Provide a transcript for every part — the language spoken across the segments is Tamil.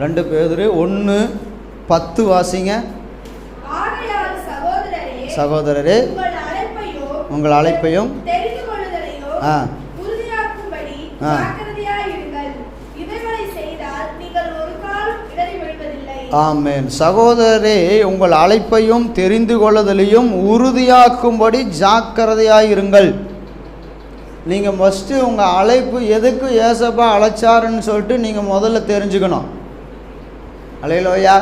2 பேதுரு 1:10 வாசிங்க. சகோதரரே, உங்கள் அழைப்பையும் ஆமென். சகோதரரே, உங்கள் அழைப்பையும் தெரிந்து கொள்ளுதலையும் உறுதியாக்கும்படி ஜாக்கிரதையாயிருங்கள். நீங்கள் ஃபஸ்ட்டு உங்கள் அழைப்பு எதுக்கு ஏசப்பா அழைச்சாருன்னு சொல்லிட்டு நீங்கள் முதல்ல தெரிஞ்சுக்கணும். அல்லேலூயா.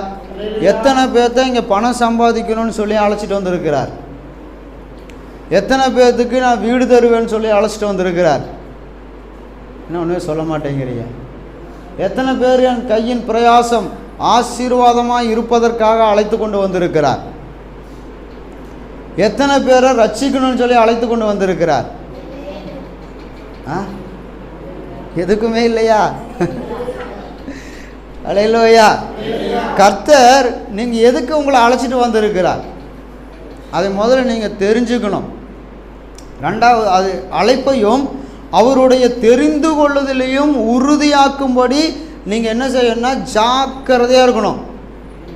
எத்தனை பேர்த்த இங்கே பணம் சம்பாதிக்கணும்னு சொல்லி அழைச்சிட்டு வந்திருக்கிறார். எத்தனை பேர்த்துக்கு நான் வீடு தருவேன்னு சொல்லி அழைச்சிட்டு வந்திருக்கிறார். இன்னும் ஒன்றுமே சொல்ல மாட்டேங்கிறீங்க. எத்தனை பேர் என் கையின் பிரயாசம் ஆசீர்வாதமாக இருப்பதற்காக அழைத்து கொண்டு வந்திருக்கிறார். எத்தனை பேரை ரட்சிக்கணும்னு சொல்லி அழைத்து கொண்டு வந்திருக்கிறார். எதுக்குமே இல்லையா? அல்லேலூயா. கர்த்தர் நீங்கள் எதுக்கு உங்களை அழைச்சிட்டு வந்திருக்கிறார் அதை முதல்ல நீங்கள் தெரிஞ்சுக்கணும். ரெண்டாவது, அது அழைப்பையும் அவருடைய தெரிந்து கொள்ளுதலையும் உறுதியாக்கும்படி நீங்கள் என்ன செய்யணும்னா ஜாக்கிரதையாக இருக்கணும்.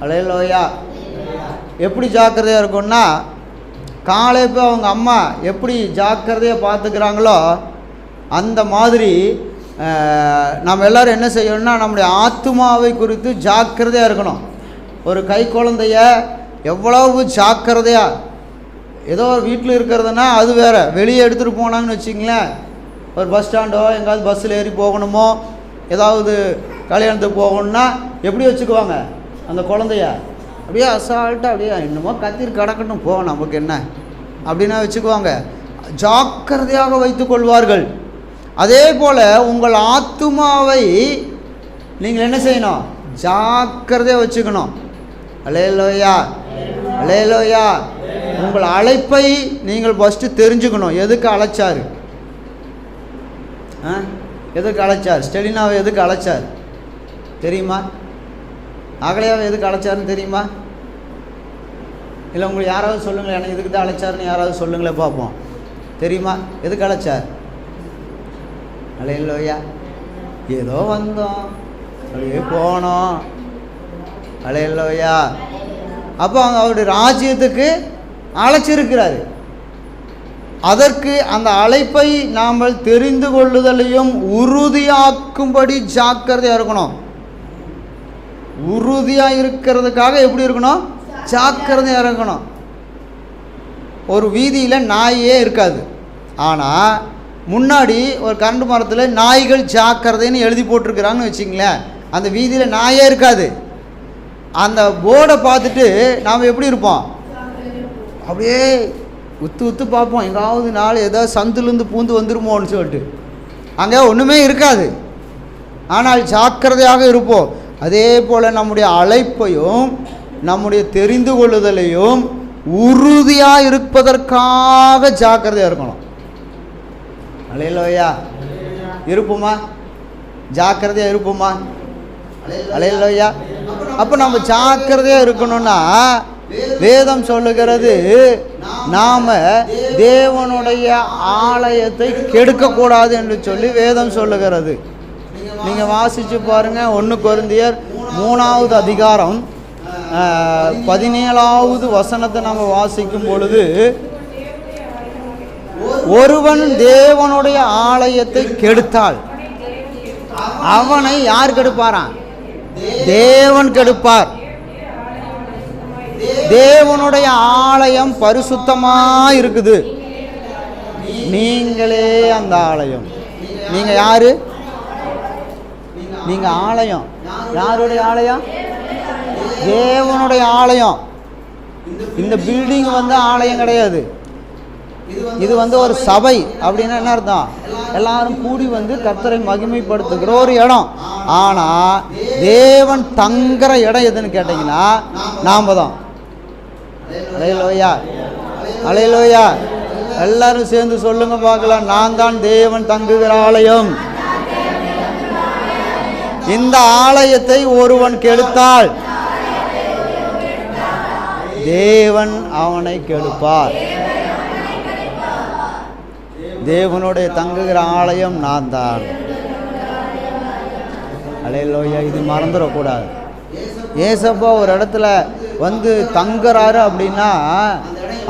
அல்லேலூயா. எப்படி ஜாக்கிரதையாக இருக்கணும்னா, காலையில் போய் அவங்க அம்மா எப்படி ஜாக்கிரதையாக பார்த்துக்கிறாங்களோ அந்த மாதிரி நம்ம எல்லோரும் என்ன செய்யணும்னா நம்முடைய ஆத்துமாவை குறித்து ஜாக்கிரதையாக இருக்கணும். ஒரு கை குழந்தைய எவ்வளவு ஜாக்கிரதையாக, ஏதோ வீட்டில் இருக்கிறதுனா அது வேறு, வெளியே எடுத்துகிட்டு போனாங்கன்னு வச்சிங்களேன், ஒரு பஸ் ஸ்டாண்டோ எங்கேயாவது பஸ்ஸில் ஏறி போகணுமோ ஏதாவது கல்யாணத்துக்கு போகணுன்னா எப்படி வச்சுக்குவாங்க அந்த குழந்தைய? அப்படியே அசால்ட்டாக அப்படியே இன்னுமோ கத்திரி கிடக்கட்டும் போக நமக்கு என்ன அப்படின்னா வச்சுக்குவாங்க. ஜாக்கிரதையாக வைத்து கொள்வார்கள். அதே போல் உங்கள் ஆத்துமாவை நீங்கள் என்ன செய்யணும்? ஜாக்கிரதையாக வச்சுக்கணும். அல்லேலூயா. அல்லேலூயா. உங்கள் அழைப்பை நீங்கள் ஃபஸ்ட்டு தெரிஞ்சுக்கணும். எதுக்கு அழைச்சார்? எதுக்கு அழைச்சார்? ஸ்டெலினாவை எதுக்கு அழைச்சார் தெரியுமா? அகலையாவை எதுக்கு அழைச்சாருன்னு தெரியுமா? இல்லை உங்களுக்கு யாராவது சொல்லுங்களேன், எனக்கு இதுக்கு தான் அழைச்சாருன்னு யாராவது சொல்லுங்களேன் பார்ப்போம். தெரியுமா எதுக்கு அழைச்சார்? அல்லேலூயா. ஏதோ வந்தோம் அப்படியே போனோம். அல்லேலூயா. அப்போ அவங்க அவருடைய ராஜ்யத்துக்கு அழைச்சிருக்கிறாரு. அதற்கு அந்த அழைப்பை நாம் தெரிந்து கொள்ளுதலையும் உறுதியாக்கும்படி ஜாக்கிரதையாக இருக்கணும். உறுதியாக இருக்கிறதுக்காக எப்படி இருக்கணும்? ஜாக்கிரதையாக இருக்கணும். ஒரு வீதியில் நாயே இருக்காது, ஆனால் முன்னாடி ஒரு கரண்ட் மரத்தில் நாய்கள் ஜாக்கிரதைன்னு எழுதி போட்டிருக்கிறாங்கன்னு வச்சிங்களேன், அந்த வீதியில் நாயே இருக்காது. அந்த போர்டை பார்த்துட்டு நாம் எப்படி இருப்போம்? அப்படியே உத்து பார்ப்போம், எங்காவது நாள் ஏதாவது சந்துலேருந்து பூந்து வந்துருமோன்னு சொல்லிட்டு. அங்கே ஒன்றுமே இருக்காது, ஆனால் ஜாக்கிரதையாக இருப்போம். அதே போல் நம்முடைய அழைப்பையும் நம்முடைய தெரிந்து கொள்ளுதலையும் உறுதியாக இருப்பதற்காக ஜாக்கிரதையாக இருக்கணும். அல்லேலூயா. இருப்போமா? ஜாக்கிரதையாக இருப்போமா? அல்லேலூயா. அப்போ நம்ம ஜாக்கிரதையாக இருக்கணும்னா வேதம் சொல்லுகிறது, நாம் தேவனுடைய ஆலயத்தை கெடுக்கக்கூடாது என்று சொல்லி வேதம் சொல்லுகிறது. நீங்கள் வாசித்து பாருங்கள். 1 கொரிந்தியர் 3வது அதிகாரம் 17வது வசனத்தை நம்ம வாசிக்கும் பொழுது, ஒருவன் தேவனுடைய ஆலயத்தை கெடுத்தால் அவனை யார் கெடுப்பாராம்? தேவன் கெடுப்பார். தேவனுடைய ஆலயம் பரிசுத்தமாக இருக்குது. நீங்களே அந்த ஆலயம். நீங்கள் யாரு? நீங்கள் ஆலயம். யாருடைய ஆலயம்? தேவனுடைய ஆலயம். இந்த பில்டிங் ஆலயம் கிடையாது. இது ஒரு சபை. அப்படின்னா என்ன அர்த்தம்? எல்லாரும் கூடி கர்த்தரை மகிமைப்படுத்துகிற ஒரு இடம். ஆனால் தேவன் தங்குற இடம் எதுன்னு கேட்டிங்கன்னா நாம் தான். அல்லேலூயா. அல்லேலூயா. எல்லாரும் சேர்ந்து சொல்லுங்க பார்க்கலாம், நான் தான் தேவன் தங்குகிற ஆலயம். இந்த ஆலயத்தை ஒருவன் கெடுத்தால் தேவன் அவனை கெடுப்பார். தேவனுடைய தங்குகிற ஆலயம் நான் தான். அல்லேலூயா. இது மறந்துடக்கூடாது. ஏசப்பா ஒரு இடத்துல வந்து தங்குறாரு அப்படின்னா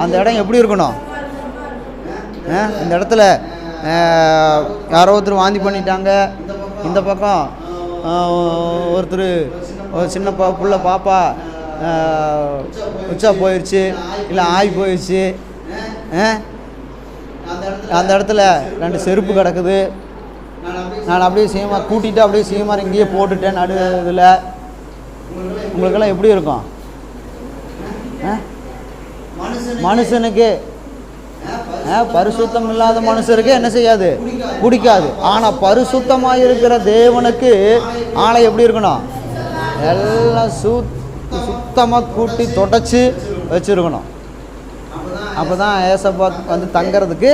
அந்த இடம் எப்படி இருக்கணும்? இந்த இடத்துல யாரோ ஒருத்தர் வாந்தி பண்ணிட்டாங்க, இந்த பக்கம் ஒருத்தர் ஒரு சின்ன புள்ள பாப்பா உச்சா போயிடுச்சு, இல்லை ஆய் போயிடுச்சு, அந்த இடத்துல 2 செருப்பு கிடக்குது, நான் அப்படியே சீமா கூட்டிகிட்டு அப்படியே சீமா இங்கேயே போட்டுட்டேன் நடு இதில், உங்களுக்கெல்லாம் எப்படி இருக்கும்? மனுஷனுக்கு பரிசுத்தம் இல்லாத மனுஷருக்கு என்ன செய்யாது? பிடிக்காது. ஆனால் பரிசுத்தமாக இருக்கிற தேவனுக்கு ஆளை எப்படி இருக்கணும்? எல்லாம் சுத்தமாக கூட்டி தொடச்சி வச்சுருக்கணும். அப்போ தான் ஏசப்பா வந்து தங்கிறதுக்கு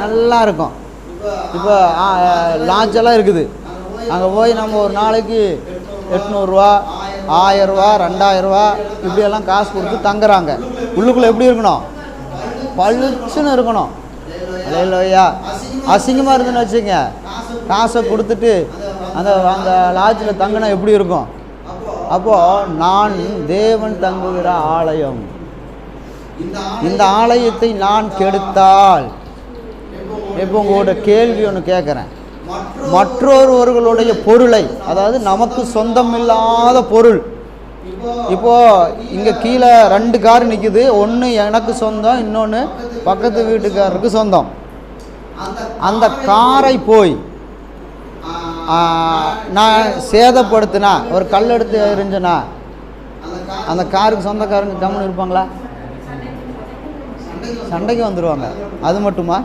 நல்லா இருக்கும். இப்போ லாட்ஜெல்லாம் இருக்குது, அங்கே போய் நம்ம ஒரு நாளைக்கு 800 ரூபா, 1000 ரூபா, 2000 ரூபா இப்படியெல்லாம் காசு கொடுத்து தங்குறாங்க. உள்ளுக்குள்ளே எப்படி இருக்கணும்? பளிச்சுன்னு இருக்கணும். அல்லேலூயா. அசிங்கமாக இருந்துன்னு வச்சுங்க, காசை கொடுத்துட்டு அந்த அந்த லாட்ஜில் தங்கினா எப்படி இருக்கும்? அப்போது நான் தேவன் தங்குகிற ஆலயம், இந்த ஆலயத்தை நான் கெடுத்தால், இப்போ உங்களோட கேள்வி ஒன்று கேட்குறேன், மற்றொருவர்களுடைய பொருளை, அதாவது நமக்கு சொந்தம் இல்லாத பொருள், இப்போது இங்கே கீழே 2 கார் நிற்குது, ஒன்று எனக்கு சொந்தம், இன்னொன்று பக்கத்து வீட்டுக்காரருக்கு சொந்தம். அந்த காரை போய் நான் சேதப்படுத்தினா, ஒரு கல் எடுத்து எறிஞ்சனா, அந்த காருக்கு சொந்தக்காரங்க கம்முன்னு இருப்பாங்களா? சண்டைக்கு வந்துடுவாங்க. அது மட்டுமா?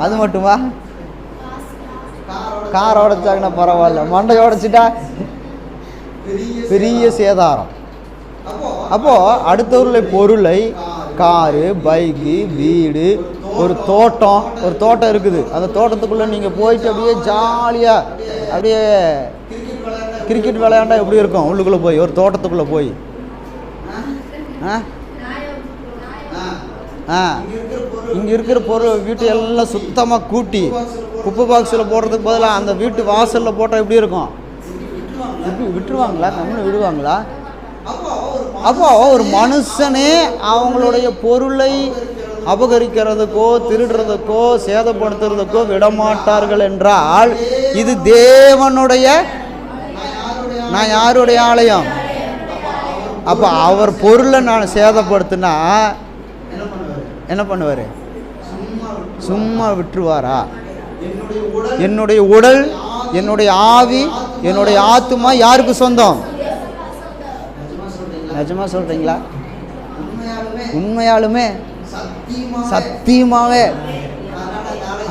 அது மட்டுமா? கார் உடைச்சாங்கன்னா பரவாயில்ல, மண்டை உடைச்சிட்டா பெரிய சேதாரம். அப்போது அடுத்தவர்களுடைய பொருளை, காரு, பைக்கு, வீடு, ஒரு தோட்டம் இருக்குது, அந்த தோட்டத்துக்குள்ளே நீங்கள் போயிட்டு அப்படியே ஜாலியாக அப்படியே கிரிக்கெட் விளையாண்டா எப்படி இருக்கும்? உள்ளுக்குள்ளே போய் ஒரு தோட்டத்துக்குள்ளே போய் இங்கே இருக்கிற பொருள் வீட்டு எல்லாம் சுத்தமாக கூட்டி குப்பை பாக்ஸில் போடுறதுக்கு பதிலாக அந்த வீட்டு வாசலில் போட்டால் எப்படி இருக்கும்? இப்படி விட்டுருவாங்களா? கம்முன்னு விடுவாங்களா? அப்போ ஒரு மனுஷனே அவங்களுடைய பொருளை அபகரிக்கிறதுக்கோ திருடுறதுக்கோ சேதப்படுத்துறதுக்கோ விடமாட்டார்கள் என்றால் இது தேவனுடைய, நான் யாருடைய ஆலயம்? அப்போ அவர் பொருளை நான் சேதப்படுத்தினா என்ன பண்ணுவார்? சும்மா விட்டுருவாரா? என்னுடைய உடல், என்னுடைய ஆவி, என்னுடைய ஆத்துமா யாருக்கு சொந்தம்? நிஜமா சொல்கிறீங்களா? உண்மையாலுமே சத்தியமாகவே.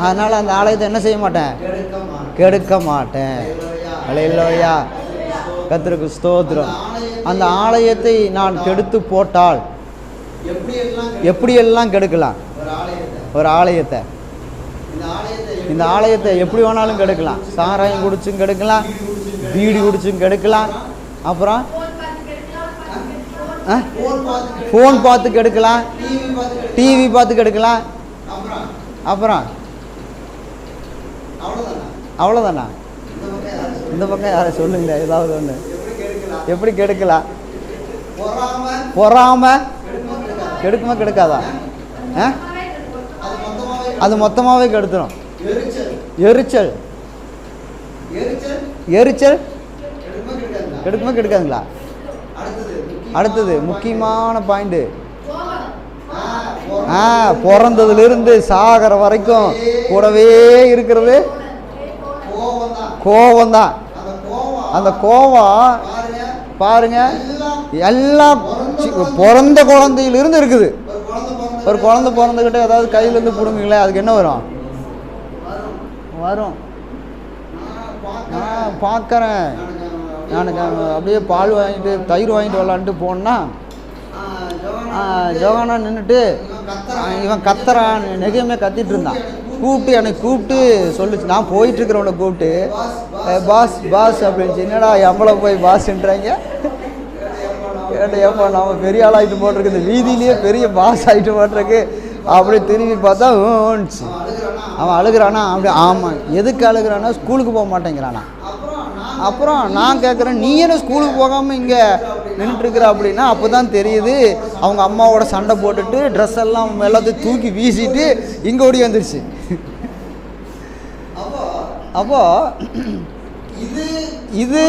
அதனால் அந்த ஆலயத்தை என்ன செய்ய மாட்டேன்? கெடுக்க மாட்டேன். அல்லேலூயா. கர்த்தருக்கு ஸ்தோத்திரம். அந்த ஆலயத்தை நான் கெடுத்து போட்டால் எப்படியெல்லாம் கெடுக்கலாம்? ஒரு ஆலயத்தை, இந்த ஆலயத்தை எப்படி வேணாலும் கெடுக்கலாம். சாராயம் குடிச்சும் கெடுக்கலாம், பீடி குடிச்சும் கெடுக்கலாம், அப்புறம் ஃபோன் பார்த்து கெடுக்கலாம், டிவி பார்த்து கெடுக்கலாம், அப்புறம் அவ்வளோதானா? இந்த பக்கம் யாரை சொல்லுங்க, ஏதாவது ஒன்று. எப்படி கெடுக்கலாம்? பொறாமை கெடுக்குமா கெடுக்காதா? அது மொத்தமாகவே கெடுத்துரும். எரிச்சல் கெடுக்குமா கெடுக்காதுங்களா? அடுத்தது முக்கியமான பாயிண்ட்டு, பிறந்ததுலேருந்து சாகிற வரைக்கும் கூடவே இருக்கிறது கோபம்தான். அந்த கோபம் பாருங்க எல்லாம் பிறந்த குழந்தையிலிருந்து இருக்குது. ஒரு குழந்தை பிறந்துக்கிட்ட ஏதாவது கையிலேருந்து பிடுங்குங்களே, அதுக்கு என்ன வரும்? பார்க்குறேன் நான், அப்படியே பால் வாங்கிட்டு தயிர் வாங்கிட்டு வரலான்ட்டு போனால் ஜோகானா நின்றுட்டு இவன் கத்துறான், நெகையுமே கத்திட்டு இருந்தான். கூப்பிட்டு சொல்லிச்சு, நான் போயிட்டுருக்கிறவனை கூப்பிட்டு பாஸ் பாஸ் அப்படின்ச்சு. என்னடா எவ்வளோ போய் பாஸ்ன்றாங்க கேட்ட, ஏப்பா நம்ம பெரிய ஆளாகிட்டு போட்டிருக்கு, இந்த வீதியிலேயே பெரிய பாஸ் ஆகிட்டு போட்டிருக்கு. அப்படியே திரும்பி பார்த்தா அவன் அழுகிறானா? அப்படி ஆமாம். எதுக்கு அழுகிறானா? ஸ்கூலுக்கு போக மாட்டேங்கிறானா? அப்புறம் நான் கேட்குறேன், நீ என்ன ஸ்கூலுக்கு போகாமல் இங்கே நின்றுட்டுருக்குற அப்படின்னா அப்போ தான் தெரியுது அவங்க அம்மாவோட சண்டை போட்டுட்டு ட்ரெஸ் எல்லாம் எல்லாத்தையும் தூக்கி வீசிட்டு இங்கே ஓடி வந்துருச்சு. அப்போது இது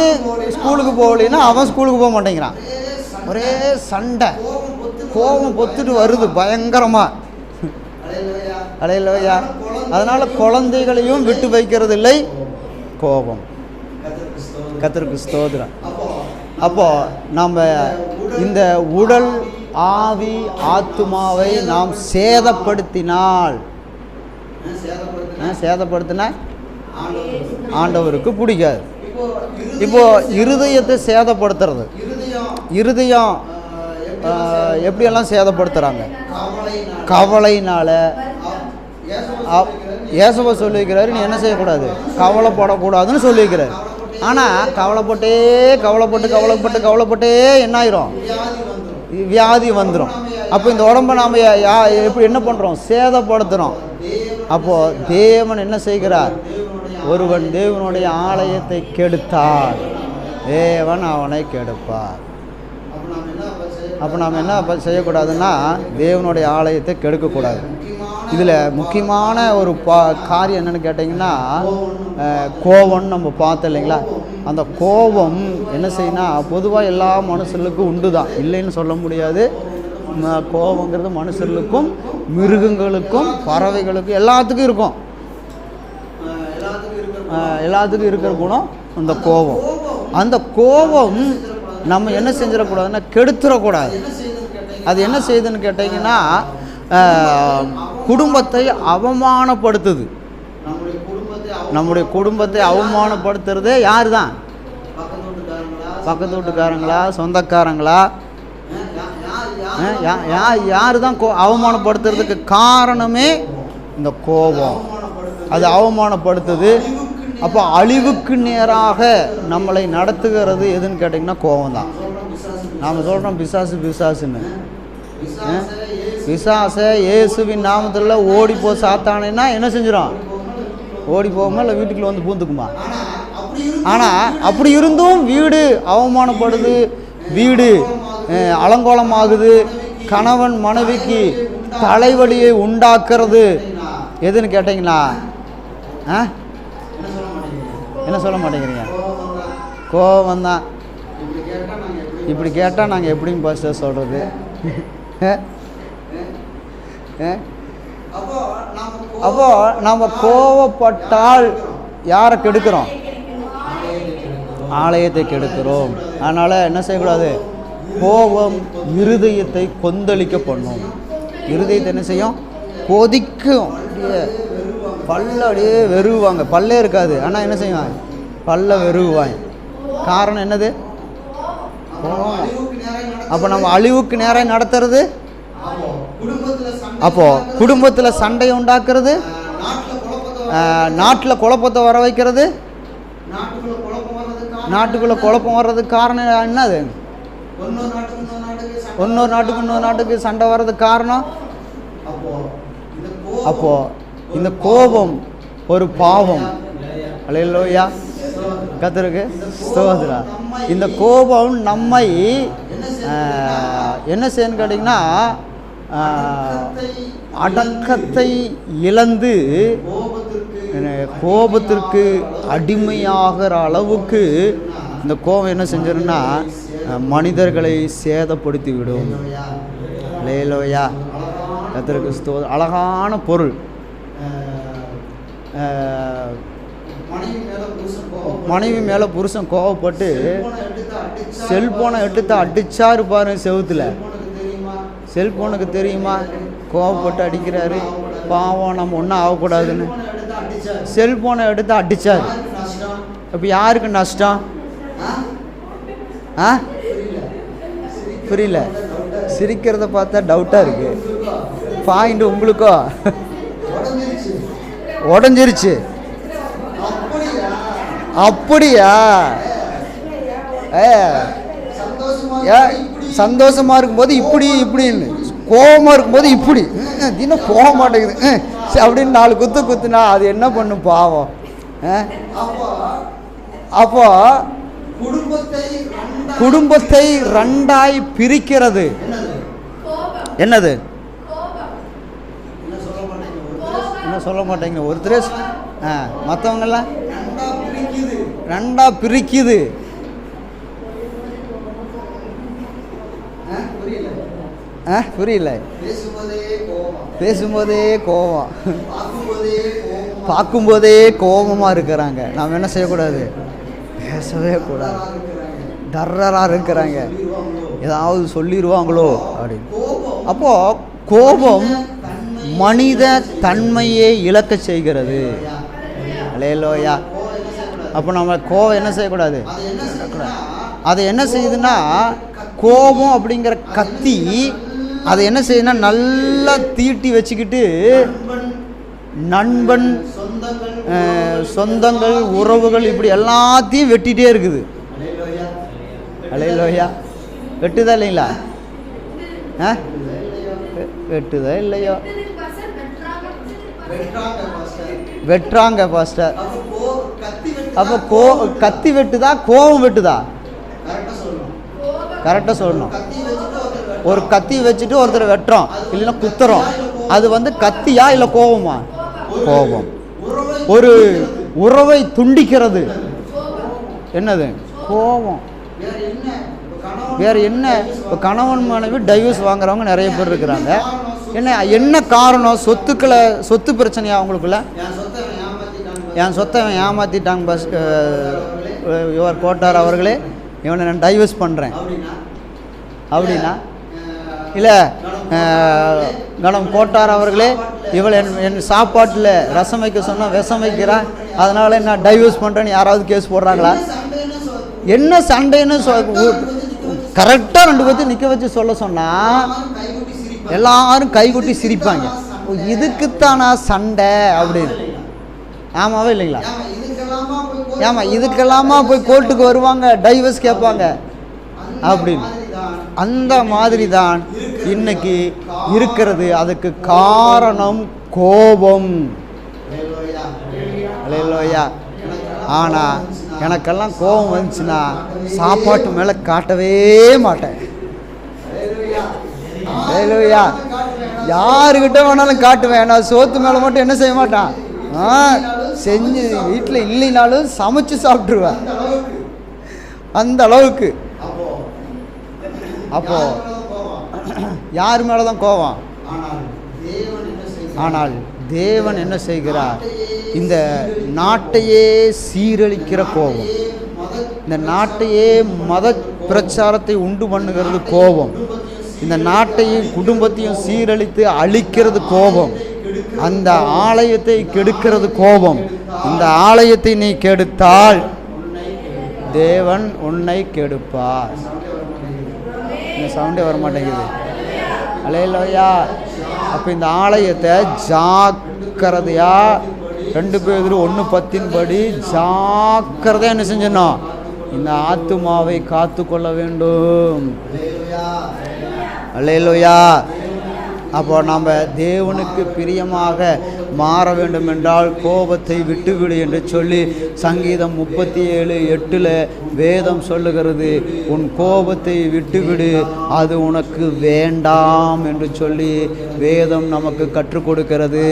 ஸ்கூலுக்கு போகலைன்னா அவன் ஸ்கூலுக்கு போக மாட்டேங்கிறான். ஒரே சண்டை, கோபம் பொத்துட்டு வருது பயங்கரமாக. அலையிலோயா. அதனால் குழந்தைகளையும் விட்டு வைக்கிறது இல்லை கோபம். கர்த்தருக்கு ஸ்தோத்திரம். அப்போது நம்ம இந்த உடல் ஆவி ஆத்துமாவை நாம் சேதப்படுத்தினால் ஆண்டவருக்கு பிடிக்காது. இப்போ இருதயத்தை சேதப்படுத்துறது, இருதயம் எப்படியெல்லாம் சேதப்படுத்துகிறாங்க? கவலையினால். இயேசுவை சொல்லியிருக்கிறாரு, நீ என்ன செய்யக்கூடாது? கவலைப்படக்கூடாதுன்னு சொல்லியிருக்கிறாரு. ஆனால் கவலைப்பட்டே என்ன ஆயிரும்? வியாதி வந்துடும். அப்போ இந்த உடம்பை நாம் எப்படி என்ன பண்ணுறோம்? சேதப்படுத்துகிறோம். அப்போது தேவன் என்ன செய்கிறார்? ஒருவன் தேவனுடைய ஆலயத்தை கெடுத்தார், தேவன் அவனை கெடுப்பார். அப்போ நாம் என்ன செய்யக்கூடாதுன்னா தேவனுடைய ஆலயத்தை கெடுக்கக்கூடாது. இதில் முக்கியமான ஒரு காரியம் என்னென்னு கேட்டிங்கன்னா, கோபம்னு நம்ம பார்த்தோம் இல்லைங்களா? அந்த கோபம் என்ன செய்யணும்னா பொதுவாக எல்லா மனுஷர்களுக்கும் உண்டு தான், இல்லைன்னு சொல்ல முடியாது. கோபங்கிறது மனுஷர்களுக்கும் மிருகங்களுக்கும் பறவைகளுக்கும் எல்லாத்துக்கும் இருக்கும். எல்லாத்துக்கும் இருக்கிற குணம் அந்த கோபம். அந்த கோபம் நம்ம என்ன செஞ்சிடக்கூடாதுன்னா கெடுத்துடக்கூடாது. அது என்ன செய்யுதுன்னு கேட்டிங்கன்னா குடும்பத்தை அவமானப்படுத்துது. நம்முடைய குடும்பத்தை அவமானப்படுத்துறதே யார் தான்? பக்கத்து வீட்டுக்காரங்களா, சொந்தக்காரங்களா? யார் தான் அவமானப்படுத்துறதுக்கு காரணமே இந்த கோபம். அது அவமானப்படுத்துது. அப்போ அழிவுக்கு நேராக நம்மளை நடத்துகிறது எதுன்னு கேட்டிங்கன்னா கோபம் தான். நாம் சொல்கிறோம் பிசாசுன்னு. பிசாசை இயேசுவின் நாமத்தில் ஓடிப்போ சாத்தானேன்னா என்ன செஞ்சிடும்? ஓடி போகுமா இல்லை வீட்டுக்குள்ள வந்து பூந்துக்குமா? ஆனால் அப்படி இருந்தும் வீடு அவமானப்படுது, வீடு அலங்கோலமாகுது, கணவன் மனைவிக்கு தலைவலியை உண்டாக்குறது எதுன்னு கேட்டிங்களா? என்ன சொல்ல மாட்டேங்கிறீங்க? கோபம் தான். இப்படி கேட்டால் நாங்கள் எப்படின்னு பாஸ்டர் சொல்கிறது? அப்போ நம்ம கோபப்பட்டால் யாரை கெடுக்கிறோம்? ஆலயத்தை கெடுக்கிறோம். அதனால் என்ன செய்யக்கூடாது? கோபம் இருதயத்தை கொந்தளிக்க பண்ணும். இருதயத்தை என்ன செய்யும்? கொதிக்கும். பல்ல அப்படியே வெறுவாங்க. பல்லே இருக்காது, ஆனால் என்ன செய்வாங்க? பல்ல வெறுவாங்க. காரணம் என்னது? அப்போ நம்ம அழிவுக்கு நேரம் நடத்துறது. அப்போது குடும்பத்தில் சண்டையை உண்டாக்குறது, நாட்டில் குழப்பத்தை வர வைக்கிறது. நாட்டுக்குள்ளே குழப்பம் வர்றதுக்கு காரணம் என்னது? இன்னொரு நாட்டுக்கு சண்டை வர்றதுக்கு காரணம். அப்போது இந்த கோபம் ஒரு பாவம். அல்லேலூயா. கர்த்தருக்கு ஸ்தோத்திரம். இந்த கோபம் நம்மை என்ன செய்யணும்னு கேட்டிங்கன்னா அடக்கத்தை இழந்து கோபத்திற்கு அடிமையாகிற அளவுக்கு இந்த கோபம் என்ன செஞ்சிருன்னா மனிதர்களை சேதப்படுத்தி விடும். அல்லேலூயா. கர்த்தருக்கு ஸ்தோத்திரம். அழகான பொருள். மனைவி மேலே புருஷன் கோவப்பட்டு செல்போனை எடுத்து அடிச்சாரு பாரு செவுத்துல. செல்போனுக்கு தெரியுமா கோவப்பட்டு அடிக்கிறாரு? பாவம், நம்ம ஒன்றும் ஆகக்கூடாதுன்னு செல்போனை எடுத்து அடித்தார். இப்போ யாருக்கு நஷ்டம்? புரியல. சிரிக்கிறத பார்த்தா டவுட்டாக இருக்குது. பாயிண்ட் உங்களுக்கோ உடஞ்சிருச்சு. அப்படியா? சந்தோஷமாக இருக்கும்போது இப்படின்னு, கோபமாக இருக்கும்போது இப்படி, இன்னும் போக மாட்டேங்குது அப்படின்னு 4 குத்துனா அது என்ன பண்ணும்? பாவம். அப்போ குடும்பத்தை ரெண்டாய் பிரிக்கிறது என்னது? என்ன சொல்ல மாட்டேங்க ஒருத்தரே. மற்றவங்கெல்லாம் ரெண்டா பிரிக்குது. புரியல. பேசும்போதே கோபம், பார்க்கும்போதே கோபமாக இருக்கிறாங்க. நாம் என்ன செய்யக்கூடாது? பேசவே கூடாது. டர்ரராக இருக்கிறாங்க, ஏதாவது சொல்லிடுவாங்களோ அப்படின்னு. அப்போது கோபம் மனித தன்மையை இழக்க செய்கிறது. அல்லேலூயா. அப்போ நம்ம கோபம் என்ன செய்யக்கூடாது? அது என்ன செய்யுதுன்னா, கோபம் அப்படிங்கிற கத்தி அதை என்ன செய்யுதுன்னா நல்லா தீட்டி வச்சுக்கிட்டு நண்பன், சொந்தங்கள், உறவுகள் இப்படி எல்லாத்தையும் வெட்டிகிட்டே இருக்குது. அல்லேலூயா. வெட்டுதா இல்லைங்களா? வெட்டுதா இல்லையோ? வெட்டுறாங்க பாஸ்டர். அப்போ கத்தி வெட்டுதா கோபம் வெட்டுதா? கரெக்டாக சொல்லணும். ஒரு கத்தி வச்சுட்டு ஒருத்தர் வெட்டுறோம் இல்லைன்னா குத்துறோம், அது வந்து கத்தியா இல்லை கோபமா? கோபம். ஒரு உறவை துண்டிக்கிறது என்னது? கோபம். வேற என்ன? இப்போ கணவன் மனைவி டைவர்ஸ் வாங்குறவங்க நிறைய பேர் இருக்கிறாங்க. என்ன காரணம்? சொத்து பிரச்சனையா அவங்களுக்குள்ள? என் சொத்தை ஏமாற்றிட்டாங்க பஸ் யுவர் கோட்டார் அவர்களே, இவனை நான் டைவர்ஸ் பண்ணுறேன் அப்படின்னா, இல்லை கணம் கோட்டார் அவர்களே, இவள் என் சாப்பாட்டில் ரசம் வைக்க சொன்னால் விஷம் வைக்கிறா, அதனால் நான் டைவர்ஸ் பண்ணுறேன்னு யாராவது கேஸ் போடுறாங்களா? என்ன சண்டைன்னு கரெக்டாக ரெண்டு பேர்த்தையும் நிற்க வச்சு சொல்ல சொன்னால் எல்லாரும் கைகொட்டி சிரிப்பாங்க. இதுக்குத்தானா சண்டை அப்படின்னு. ஆமாவே இல்லைங்களா? ஆமாம், இதுக்கெல்லாமா போய் கோர்ட்டுக்கு வருவாங்க, டைவர்ஸ் கேட்பாங்க அப்படின்னு. அந்த மாதிரி தான் இன்னைக்கு இருக்கிறது. அதுக்கு காரணம் கோபம். அல்லேலூயா. ஆனால் எனக்கெல்லாம் கோபம் வந்துச்சுன்னா சாப்பாட்டு மேலே காட்டவே மாட்டேன். அல்லேலூயா. யாருக்கிட்ட வேணாலும் காட்டுவேன், நான் சோத்து மேலே மட்டும் என்ன செய்ய மாட்டான். செஞ்சு வீட்டில் இல்லைனாலும் சமைச்சு சாப்பிட்ருவேன் அந்த அளவுக்கு. அப்போ யார் மேலே தான் கோபம்? ஆனால் தேவன் என்ன செய்கிறார்? இந்த நாட்டையே சீரழிக்கிற கோபம், இந்த நாட்டையே மத பிரச்சாரத்தை உண்டு பண்ணுகிறது கோபம், இந்த நாட்டையும் குடும்பத்தையும் சீரழித்து அழிக்கிறது கோபம், அந்த ஆலயத்தை கெடுக்கிறது கோபம். இந்த ஆலயத்தை நீ கெடுத்தால் தேவன் உன்னை கெடுப்பார். சவுண்டே வர மாட்டேங்குது. அல்லேலூயா. அப்போ இந்த ஆலயத்தை ஜாக்கிரதையா 2 பேதுரு 1:10 ஜாக்கிரதையா என்ன செஞ்சணும்? இந்த ஆத்துமாவை காத்து கொள்ள வேண்டும். அல்லேலூயா. அப்போ நம்ம தேவனுக்கு பிரியமாக மாற வேண்டும் என்றால் கோபத்தை விட்டுவிடு என்று சொல்லி சங்கீதம் 37:8 வேதம் சொல்லுகிறது. உன் கோபத்தை விட்டுவிடு, அது உனக்கு வேண்டாம் என்று சொல்லி வேதம் நமக்கு கற்றுக் கொடுக்கிறது.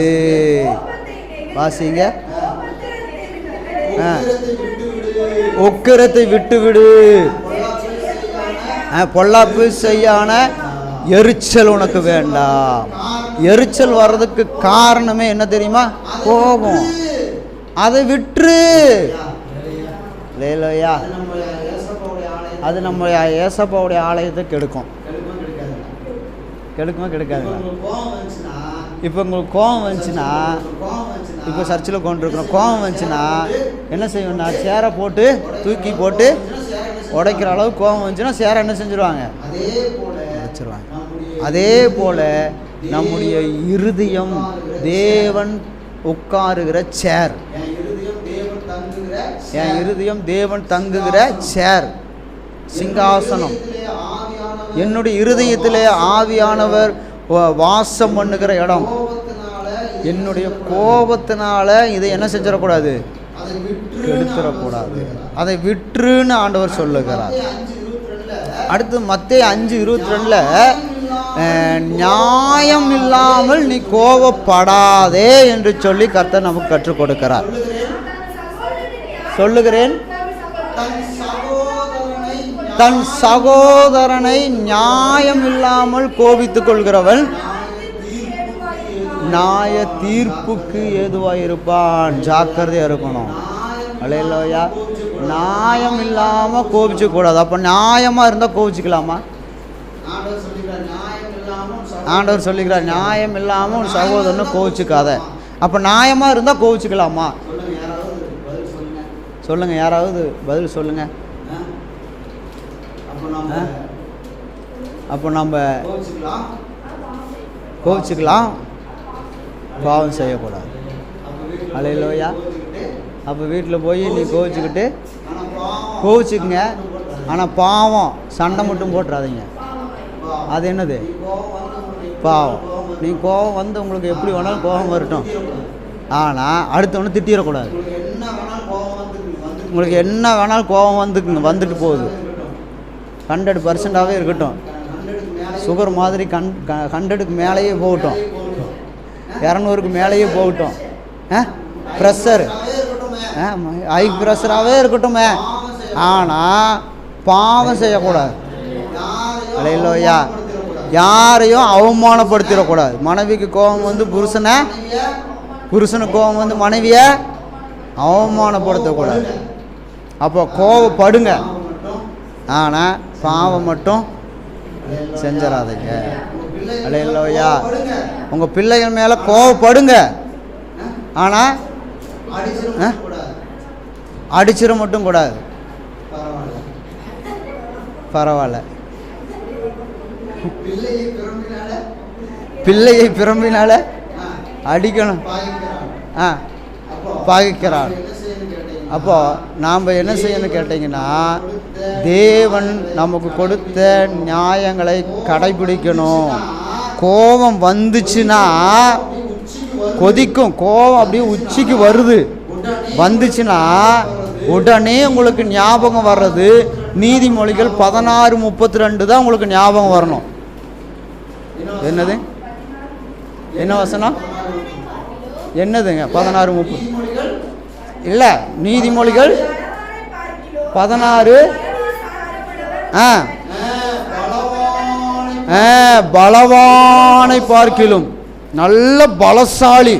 வாசிங்க. உக்கிரத்தை விட்டுவிடு, பொல்லாப்பு செய்யான எரிச்சல் உனக்கு வேண்டாம். எரிச்சல் வர்றதுக்கு காரணமே என்ன தெரியுமா? கோபம். அதை விட்டுரு. லேலோயா. அது நம்ம ஏசப்பாவுடைய ஆலயத்தை கெடுக்கும். கெடுக்குமா கெடுக்காதுங்களா? இப்போ உங்களுக்கு கோபம் வந்துச்சுன்னா, இப்போ சர்ச்சில் கொண்டிருக்கிறோம், கோபம் வந்துச்சுன்னா என்ன செய்வோம்னா சேரை போட்டு தூக்கி போட்டு உடைக்கிற அளவுக்கு கோபம் வந்துச்சுன்னா சேரை என்ன செஞ்சுருவாங்க? உடைச்சிருவாங்க. அதே போல் நம்முடைய இருதயம் தேவன் உட்காருகிற சேர். என் இருதயம் தேவன் தங்குகிற சேர், சிங்காசனம். என்னுடைய இருதயத்திலே ஆவியானவர் வாசம் பண்ணுகிற இடம். என்னுடைய கோபத்தினால இதை என்ன செஞ்சிடக்கூடாது? கெடுத்துடக்கூடாது. அதை விற்றுன்னு ஆண்டவர் சொல்லுகிறார். அடுத்து மத்தேயு 5:22 நியாயம் இல்லாமல் நீ கோபப்படாதே என்று சொல்லி கர்த்தர் நமக்கு கற்றுக் கொடுக்கிறார். சொல்லுகிறேன், தன் சகோதரனை நியாயம் இல்லாமல் கோபித்துக் கொள்கிறவன் நியாய தீர்ப்புக்கு ஏதுவாயிருப்பான். ஜாக்கிரதையா இருக்கணும். அல்லேலூயா. நியாயம் இல்லாமல் கோபிச்சு கூடாது. அப்போ நியாயமாக இருந்தால் கோபிச்சுக்கலாமா? ஆண்டவர் சொல்லிக்கிறார், நியாயம் இல்லாமல் ஒரு சகோதரனை கோவிச்சுக்காத. அப்போ நியாயமாக இருந்தால் கோவிச்சுக்கலாமா? சொல்லுங்க, யாராவது பதில் சொல்லுங்க. அப்போ நம்ம கோவிச்சுக்கலாம், பாவம் செய்யக்கூடாது. அல்லேலூயா. அப்போ வீட்டில் போய் நீ கோவிச்சுக்குங்க, ஆனால் பாவம் சண்டை மட்டும் போட்டுறாதீங்க. அது என்னது? பாவம். நீ கோபம் வந்து உங்களுக்கு எப்படி வேணாலும் கோபம் வரட்டும், ஆனால் அடுத்தவனை திட்டிடக்கூடாது. உங்களுக்கு என்ன வேணாலும் கோபம் வந்துட்டு போகுது. 100% இருக்கட்டும். சுகர் மாதிரி 100க்கு மேலேயே போகட்டும், 200க்கு மேலேயே போகட்டும், ப்ரெஷர் ஹை ப்ரெஷராகவே இருக்கட்டுமே, ஆனால் பாவம் செய்யக்கூடாது. அல்லேலூயா. யாரையும் அவமானப்படுத்திடக்கூடாது. மனைவிக்கு கோபம் வந்து புருஷனுக்கு கோபம் வந்து மனைவியை அவமானப்படுத்தக்கூடாது. அப்போ கோபப்படுங்க, ஆனால் பாவம் மட்டும் செஞ்சிடாதீங்க. அல்லேலூயா. உங்கள் பிள்ளைகள் மேலே கோபப்படுங்க, ஆனால் அடிச்சிட மட்டும் கூடாது. பரவாயில்ல. பிள்ளையை பிரம்பினால அடிக்கணும், பாகிக்கிறான். அப்போ நாம் என்ன செய்யணும்னு கேட்டிங்கன்னா, தேவன் நமக்கு கொடுத்த நியாயங்களை கடைபிடிக்கணும். கோபம் வந்துச்சுன்னா கொதிக்கும், கோபம் அப்படியே உச்சிக்கு வந்துச்சுன்னா உடனே உங்களுக்கு ஞாபகம் வர்றது நீதிமொழிகள் 16:32 தான் உங்களுக்கு ஞாபகம் வரணும். என்னது? என்ன வசனம்? என்னதுங்க? 16:30 இல்லை, நீதிமொழிகள் 16. பலவானை பார்க்கிலும் நல்ல பலசாலி,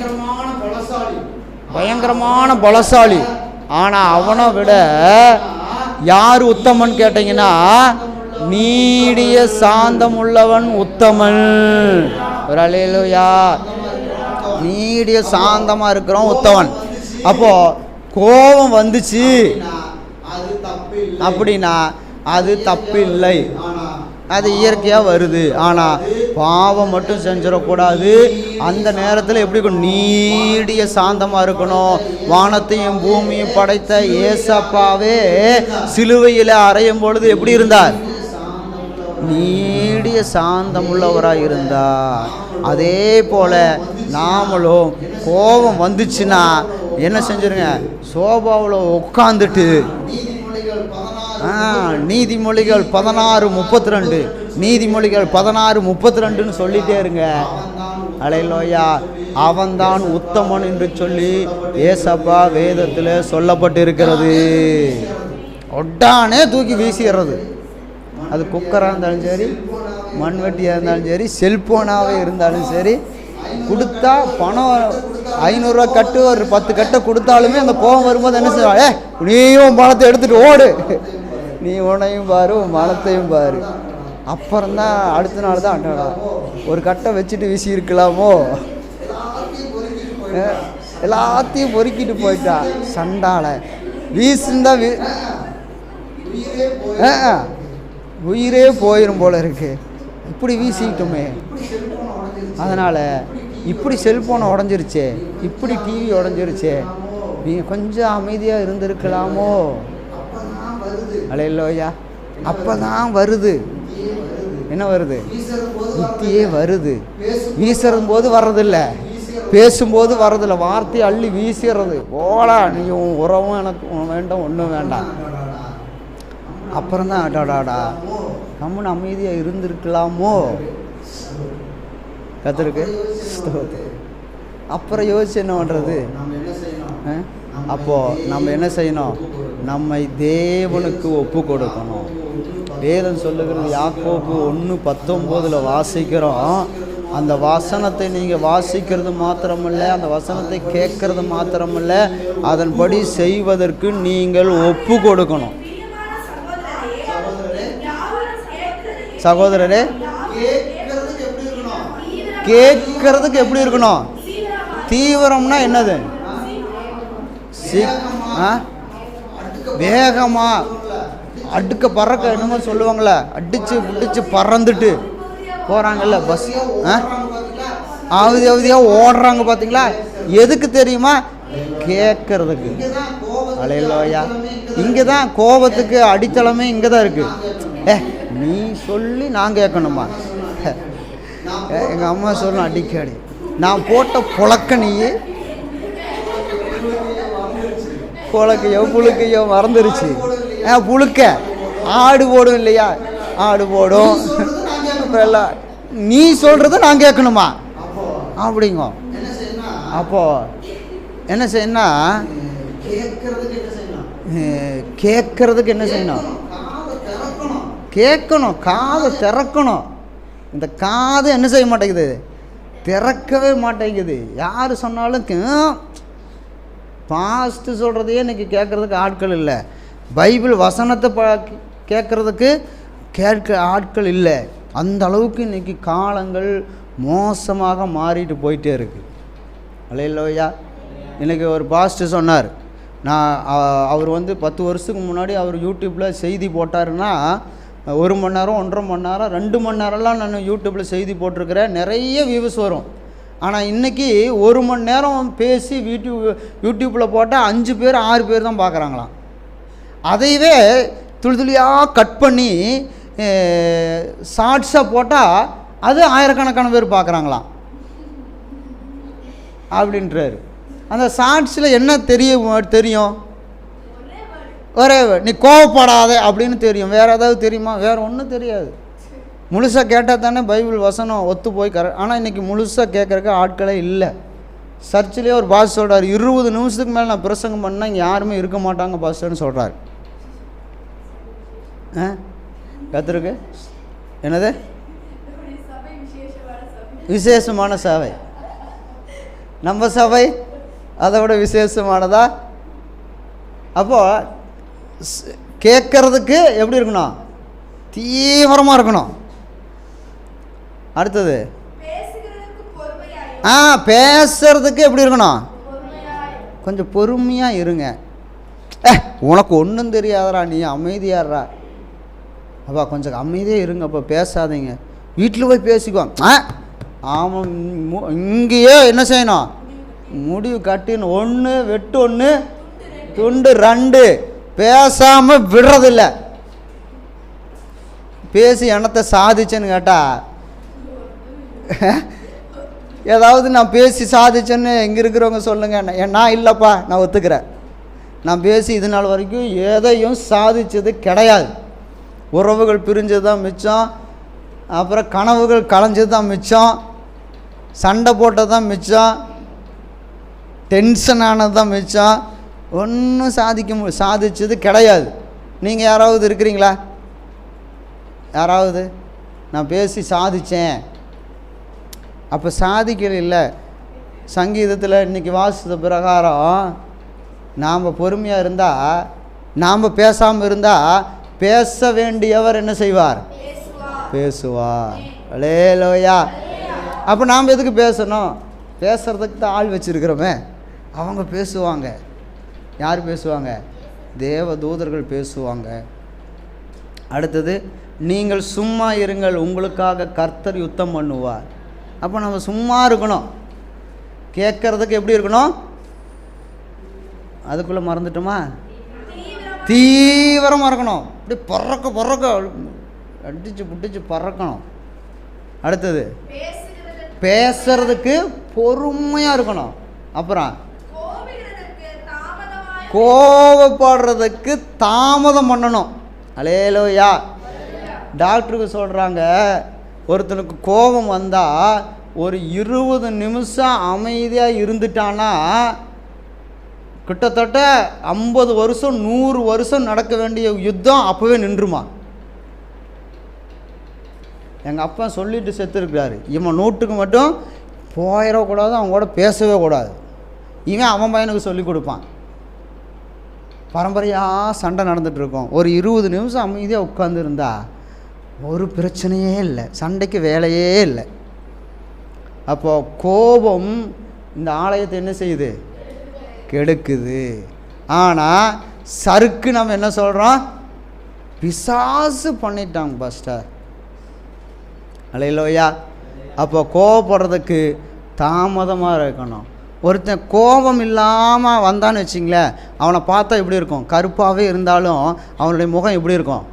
பயங்கரமான பலசாலி. ஆனால் அவனை விட யார் உத்தமன் கேட்டீங்கன்னா, நீடிய சாந்தம் உள்ளவன் உத்தமன். ஒரு அல்லேலூயா. நீடிய சாந்தமாக இருக்கிறவன் உத்தமன். அப்போ கோபம் வந்துச்சு அப்படின்னா அது தப்பு இல்லை, அது இயற்கையாக வருது. ஆனால் பாவம் மட்டும் செஞ்சிடக்கூடாது. அந்த நேரத்தில் எப்படி இருக்கணும்? நீடிய சாந்தமாக இருக்கணும். வானத்தையும் பூமியும் படைத்த ஏசப்பாவே சிலுவையில் அறையும் பொழுது எப்படி இருந்தார்? நீடிய சாந்தம் உள்ளவராக இருந்தார். அதே போல் நாமளும் கோபம் வந்துச்சுன்னா என்ன செஞ்சிருங்க? சோபாவில் உட்காந்துட்டு நீதிமொழிகள் 16:32 நீதிமொழிகள் 16:32 சொல்லிட்டே இருங்க. அல்லேலூயா. அவன்தான் உத்தமன் என்று சொல்லி ஏசப்பா வேதத்தில் சொல்லப்பட்டிருக்கிறது. ஒட்டானே தூக்கி வீசிடுறது. அது குக்கராக இருந்தாலும் சரி, மண்வெட்டியாக இருந்தாலும் சரி, செல்ஃபோனாகவே இருந்தாலும் சரி, கொடுத்தா பணம் 500 ரூபா கட்டு, ஒரு 10 கட்டை கொடுத்தாலுமே அந்த கோபம் வரும்போது என்ன செய்வாங்க? நீயும் பணத்தை எடுத்துகிட்டு ஓடு, நீ உனையும் பாரு, மனத்தையும் பாரு. அப்புறம்தான் அடுத்த நாள் தான் அட்டாடா ஒரு கட்டை வச்சுட்டு வீசி இருக்கலாமோ, எல்லாத்தையும் பொறுக்கிட்டு போயிட்டா சண்டால வீசுந்தா உயிரே போயிடும் போல இருக்கு, இப்படி வீசிக்கிட்டோமே. அதனால் இப்படி செல்ஃபோனை உடஞ்சிருச்சே, இப்படி டிவி உடஞ்சிருச்சே, நீங்கள் கொஞ்சம் அமைதியாக இருந்திருக்கலாமோ. அல்லேலூயா. அப்போ தான் வருது. என்ன வருது? புத்தியே வருது. வீசும் போது வர்றதில்ல, பேசும்போது வர்றதில்ல, வார்த்தையை அள்ளி வீசிடுறது. போடா நீ உன் உறவும் எனக்கு வேண்டாம், ஒன்றும் வேண்டாம். அப்புறம் தான் அடாடாடா கம்முன்னு அமைதியாக இருந்திருக்கலாமோ. கர்த்தருக்கு அப்புறம் யோசிச்சு என்ன பண்ணுறது? அப்போது நம்ம என்ன செய்யணும்? நம்மை தேவனுக்கு ஒப்பு கொடுக்கணும். வேதம் சொல்லுகிறது, யாக்கோபு 1:19 வாசிக்கிறோம். அந்த வசனத்தை நீங்கள் வாசிக்கிறது மாத்திரமல்ல, அந்த வசனத்தை கேட்கறது மாத்திரமல்ல, அதன்படி செய்வதற்கு நீங்கள் ஒப்பு கொடுக்கணும். சகோதரரே, கேட்கறதுக்கு எப்படி இருக்கணும்? தீவிரம்னா என்னது? வேகமா அடுக்க பறக்க என்னமோ சொல்லுவாங்களே, அடிச்சு பிடிச்சு பறந்துட்டு போகிறாங்கல்ல பஸ், அவதியாக ஓடுறாங்க பார்த்தீங்களா? எதுக்கு தெரியுமா? கேட்கறதுக்கு. அலையிலோயா, இங்கே தான் கோபத்துக்கு அடித்தளமே இங்கே தான் இருக்குது. நீ சொல்லி நான் கேட்கணுமா? எங்கள் அம்மா சொல்லணும் அடிக்கடி, நான் போட்ட புழக்க நீ புழக்கையோ புழுக்கையோ மறந்துருச்சு. புழுக்க ஆடு போடும் இல்லையா? ஆடு போடும். எல்லாம் நீ சொல்கிறத நான் கேட்கணுமா அப்படிங்க. அப்போ என்ன செய்யணும்னா, கேட்கறதுக்கு என்ன செய்யணும்? கேட்கணும், காதை திறக்கணும். இந்த காது என்ன செய்ய மாட்டேங்குது? திறக்கவே மாட்டேங்குது. யார் சொன்னாலும் பாஸ்ட்டு சொல்கிறதையே இன்றைக்கி கேட்குறதுக்கு ஆட்கள் இல்லை. பைபிள் வசனத்தை கேட்குறதுக்கு ஆட்கள் இல்லை. அந்த அளவுக்கு இன்றைக்கி காலங்கள் மோசமாக மாறிட்டு போயிட்டே இருக்குது. அல்லேலூயா. இன்றைக்கி ஒரு பாஸ்ட்டு சொன்னார், அவர் 10 வருஷத்துக்கு முன்னாடி அவர் யூடியூப்பில் செய்தி போட்டாருன்னா 1 மணி நேரம் 1.5 மணி நேரம் 2 மணி நேரம்லாம் நான் யூடியூப்பில் செய்தி போட்டிருக்கிறேன், நிறைய வியூஸ் வரும். ஆனால் இன்றைக்கி 1 மணி நேரம் பேசி யூடியூப்பில் போட்டால் 5 பேர் 6 பேர் தான் பார்க்குறாங்களாம். அதையவே துளியாக கட் பண்ணி ஷார்ட்ஸாக போட்டால் அது ஆயிரக்கணக்கான பேர் பார்க்குறாங்களாம் அப்படின்றாரு. அந்த ஷார்ட்ஸில் என்ன தெரியும்? ஒரே நீ கோவப்படாத அப்படின்னு தெரியும். வேறு ஏதாவது தெரியுமா? வேறு ஒன்றும் தெரியாது. முழுசாக கேட்டால் தானே பைபிள் வசனம் ஒத்து போய் ஆனால் இன்றைக்கி முழுசாக கேட்குறக்கு ஆட்களே இல்லை. சர்ச்சிலே ஒரு பாஸ் சொல்கிறார், 20 நிமிஷத்துக்கு மேலே நான் பிரசங்கம் பண்ணால் இங்கே யாருமே இருக்க மாட்டாங்க பாஸ்டர்னு சொல்கிறார். கர்த்தருக்கு என்னது? விசேஷமான சபை. நம்ம சபை அதை விட விசேஷமானதா? அப்போது கேட்கறதுக்கு எப்படி இருக்கணும்? தீவிரமாக இருக்கணும். அடுத்தது பேசுறதுக்கு எப்படி இருக்கணும்? கொஞ்சம் பொறுமையாக இருங்க. உனக்கு ஒன்றும் தெரியாதரா, நீ அமைதியாடுறா. அப்பா கொஞ்சம் அமைதியாக இருங்க, அப்போ பேசாதீங்க. வீட்டில் போய் பேசிக்குவோம். ஆமாம், இங்கேயே என்ன செய்யணும்? முடிவு கட்டின்னு 1 வெட்டு 1 துண்டு 2 பேசாமல் விடுறதில்லை. பேசி என்னத்தை சாதிச்சேன்னு கேட்டால், ஏதாவது நான் பேசி சாதிச்சேன்னு இங்கே இருக்கிறவங்க சொல்லுங்கள். நான் இல்லைப்பா, நான் ஒத்துக்கிறேன். நான் பேசி இது நாள் வரைக்கும் எதையும் சாதித்தது கிடையாது. உறவுகள் பிரிஞ்சது தான் மிச்சம், அப்புறம் கனவுகள் களைஞ்சது தான் மிச்சம், சண்டை போட்டது தான் மிச்சம், டென்ஷன் ஆனது தான் மிச்சம். ஒன்றும் சாதிச்சது கிடையாது. நீங்கள் யாராவது இருக்கிறீங்களா? யாராவது நான் பேசி சாதித்தேன் அப்போ சாதிக்கல? சங்கீதத்தில் இன்றைக்கி வாசித்த பிரகாரம் நாம் பொறுமையாக இருந்தால், நாம் பேசாமல் இருந்தால் பேச வேண்டியவர் என்ன செய்வார்? பேசுவார். அல்லேலூயா. அப்போ நாம் எதுக்கு பேசணும்? பேசுகிறதுக்கு தான் ஆள் வச்சுருக்கிறோமே. அவங்க பேசுவாங்க. யார் பேசுவாங்க? தேவ தூதர்கள் பேசுவாங்க. அடுத்தது, நீங்கள் சும்மா இருங்கள், உங்களுக்காக கர்த்தர் யுத்தம் பண்ணுவார். அப்போ நம்ம சும்மா இருக்கணும். கேட்கறதுக்கு எப்படி இருக்கணும்? அதுக்குள்ளே மறந்துட்டோமா? தீவிரமாக இருக்கணும். அப்படி பறக்க அடிச்சு புட்டிச்சு பறக்கணும். அடுத்தது, பேசுறதுக்கு பொறுமையாக இருக்கணும். அப்புறம் கோபப்படுறதுக்கு தாமதம் பண்ணணும். அல்லேலூயா. டாக்டருக்கு சொல்கிறாங்க, ஒருத்தனுக்கு கோபம் வந்தால் ஒரு 20 நிமிஷம் அமைதியாக இருந்துட்டானா கிட்டத்தட்ட 50 வருஷம் 100 வருஷம் நடக்க வேண்டிய யுத்தம் அப்போவே நின்றுமா. எங்கள் அப்பா சொல்லிட்டு செத்துருக்கிறாரு, இவன் நோட்டுக்கு மட்டும் போயிடக்கூடாது, அவங்க கூட பேசவே கூடாது. இவன் அவன் பையனுக்கு சொல்லி கொடுப்பான். பரம்பரையாக சண்டை நடந்துகிட்ருக்கோம். ஒரு 20 நிமிஷம் அமைதியாக உட்காந்துருந்தா ஒரு பிரச்சனையே இல்லை, சண்டைக்கு வேலையே இல்லை. அப்போது கோபம் இந்த ஆலயத்தை என்ன செய்யுது? கெடுக்குது. ஆனால் சருக்கு நம்ம என்ன சொல்கிறோம்? பிசாசு பண்ணிட்டாங்க பாஸ்டர். அல்லேலூயா. அப்போ கோபப்படுறதுக்கு தாமதமாக இருக்கணும். ஒருத்தன் கோபம் இல்லாமல் வந்தான்னு வச்சிங்களேன், அவனை பார்த்தா எப்படி இருக்கும்? கருப்பாகவே இருந்தாலும் அவனுடைய முகம் எப்படி இருக்கும்?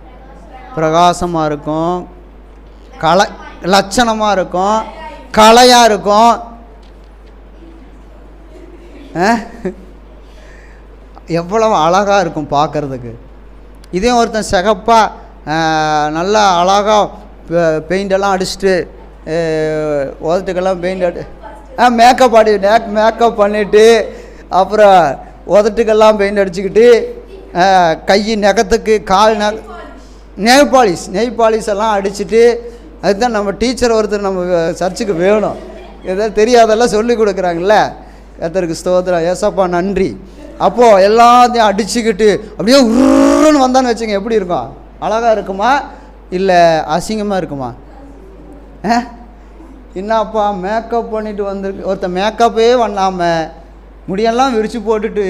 பிரகாசமாக இருக்கும், லட்சணமாக இருக்கும், கலையாக இருக்கும். எவ்வளவு அழகாக இருக்கும் பார்க்குறதுக்கு. இதே ஒருத்தன் சிகப்பாக நல்லா அழகாக பெயிண்டெல்லாம் அடிச்சுட்டு உதட்டுக்கெல்லாம் பெயிண்ட் மேக்கப் பண்ணிவிட்டு அப்புறம் உதட்டுக்கெல்லாம் பெயிண்ட் அடிச்சுக்கிட்டு கை நகத்துக்கு கால் நெய் பாலிஷ் எல்லாம் அடிச்சுட்டு, அதுதான் நம்ம டீச்சர் ஒருத்தர் நம்ம சர்ச்சுக்கு வேணும். எதாவது தெரியாதெல்லாம் சொல்லி கொடுக்குறாங்கல்ல. கர்த்தருக்கு ஸ்தோத்திரம், ஏசப்பா நன்றி. அப்போது எல்லாத்தையும் அடிச்சுக்கிட்டு அப்படியே உருன்னு வந்தான்னு வச்சுங்க, எப்படி இருக்கும்? அழகாக இருக்குமா இல்லை அசிங்கமாக இருக்குமா? என்னப்பா மேக்கப் பண்ணிட்டு வந்துருக்கு. ஒருத்தன் மேக்கப்பே பண்ணாமல் முடியெல்லாம் விரித்து போட்டுட்டு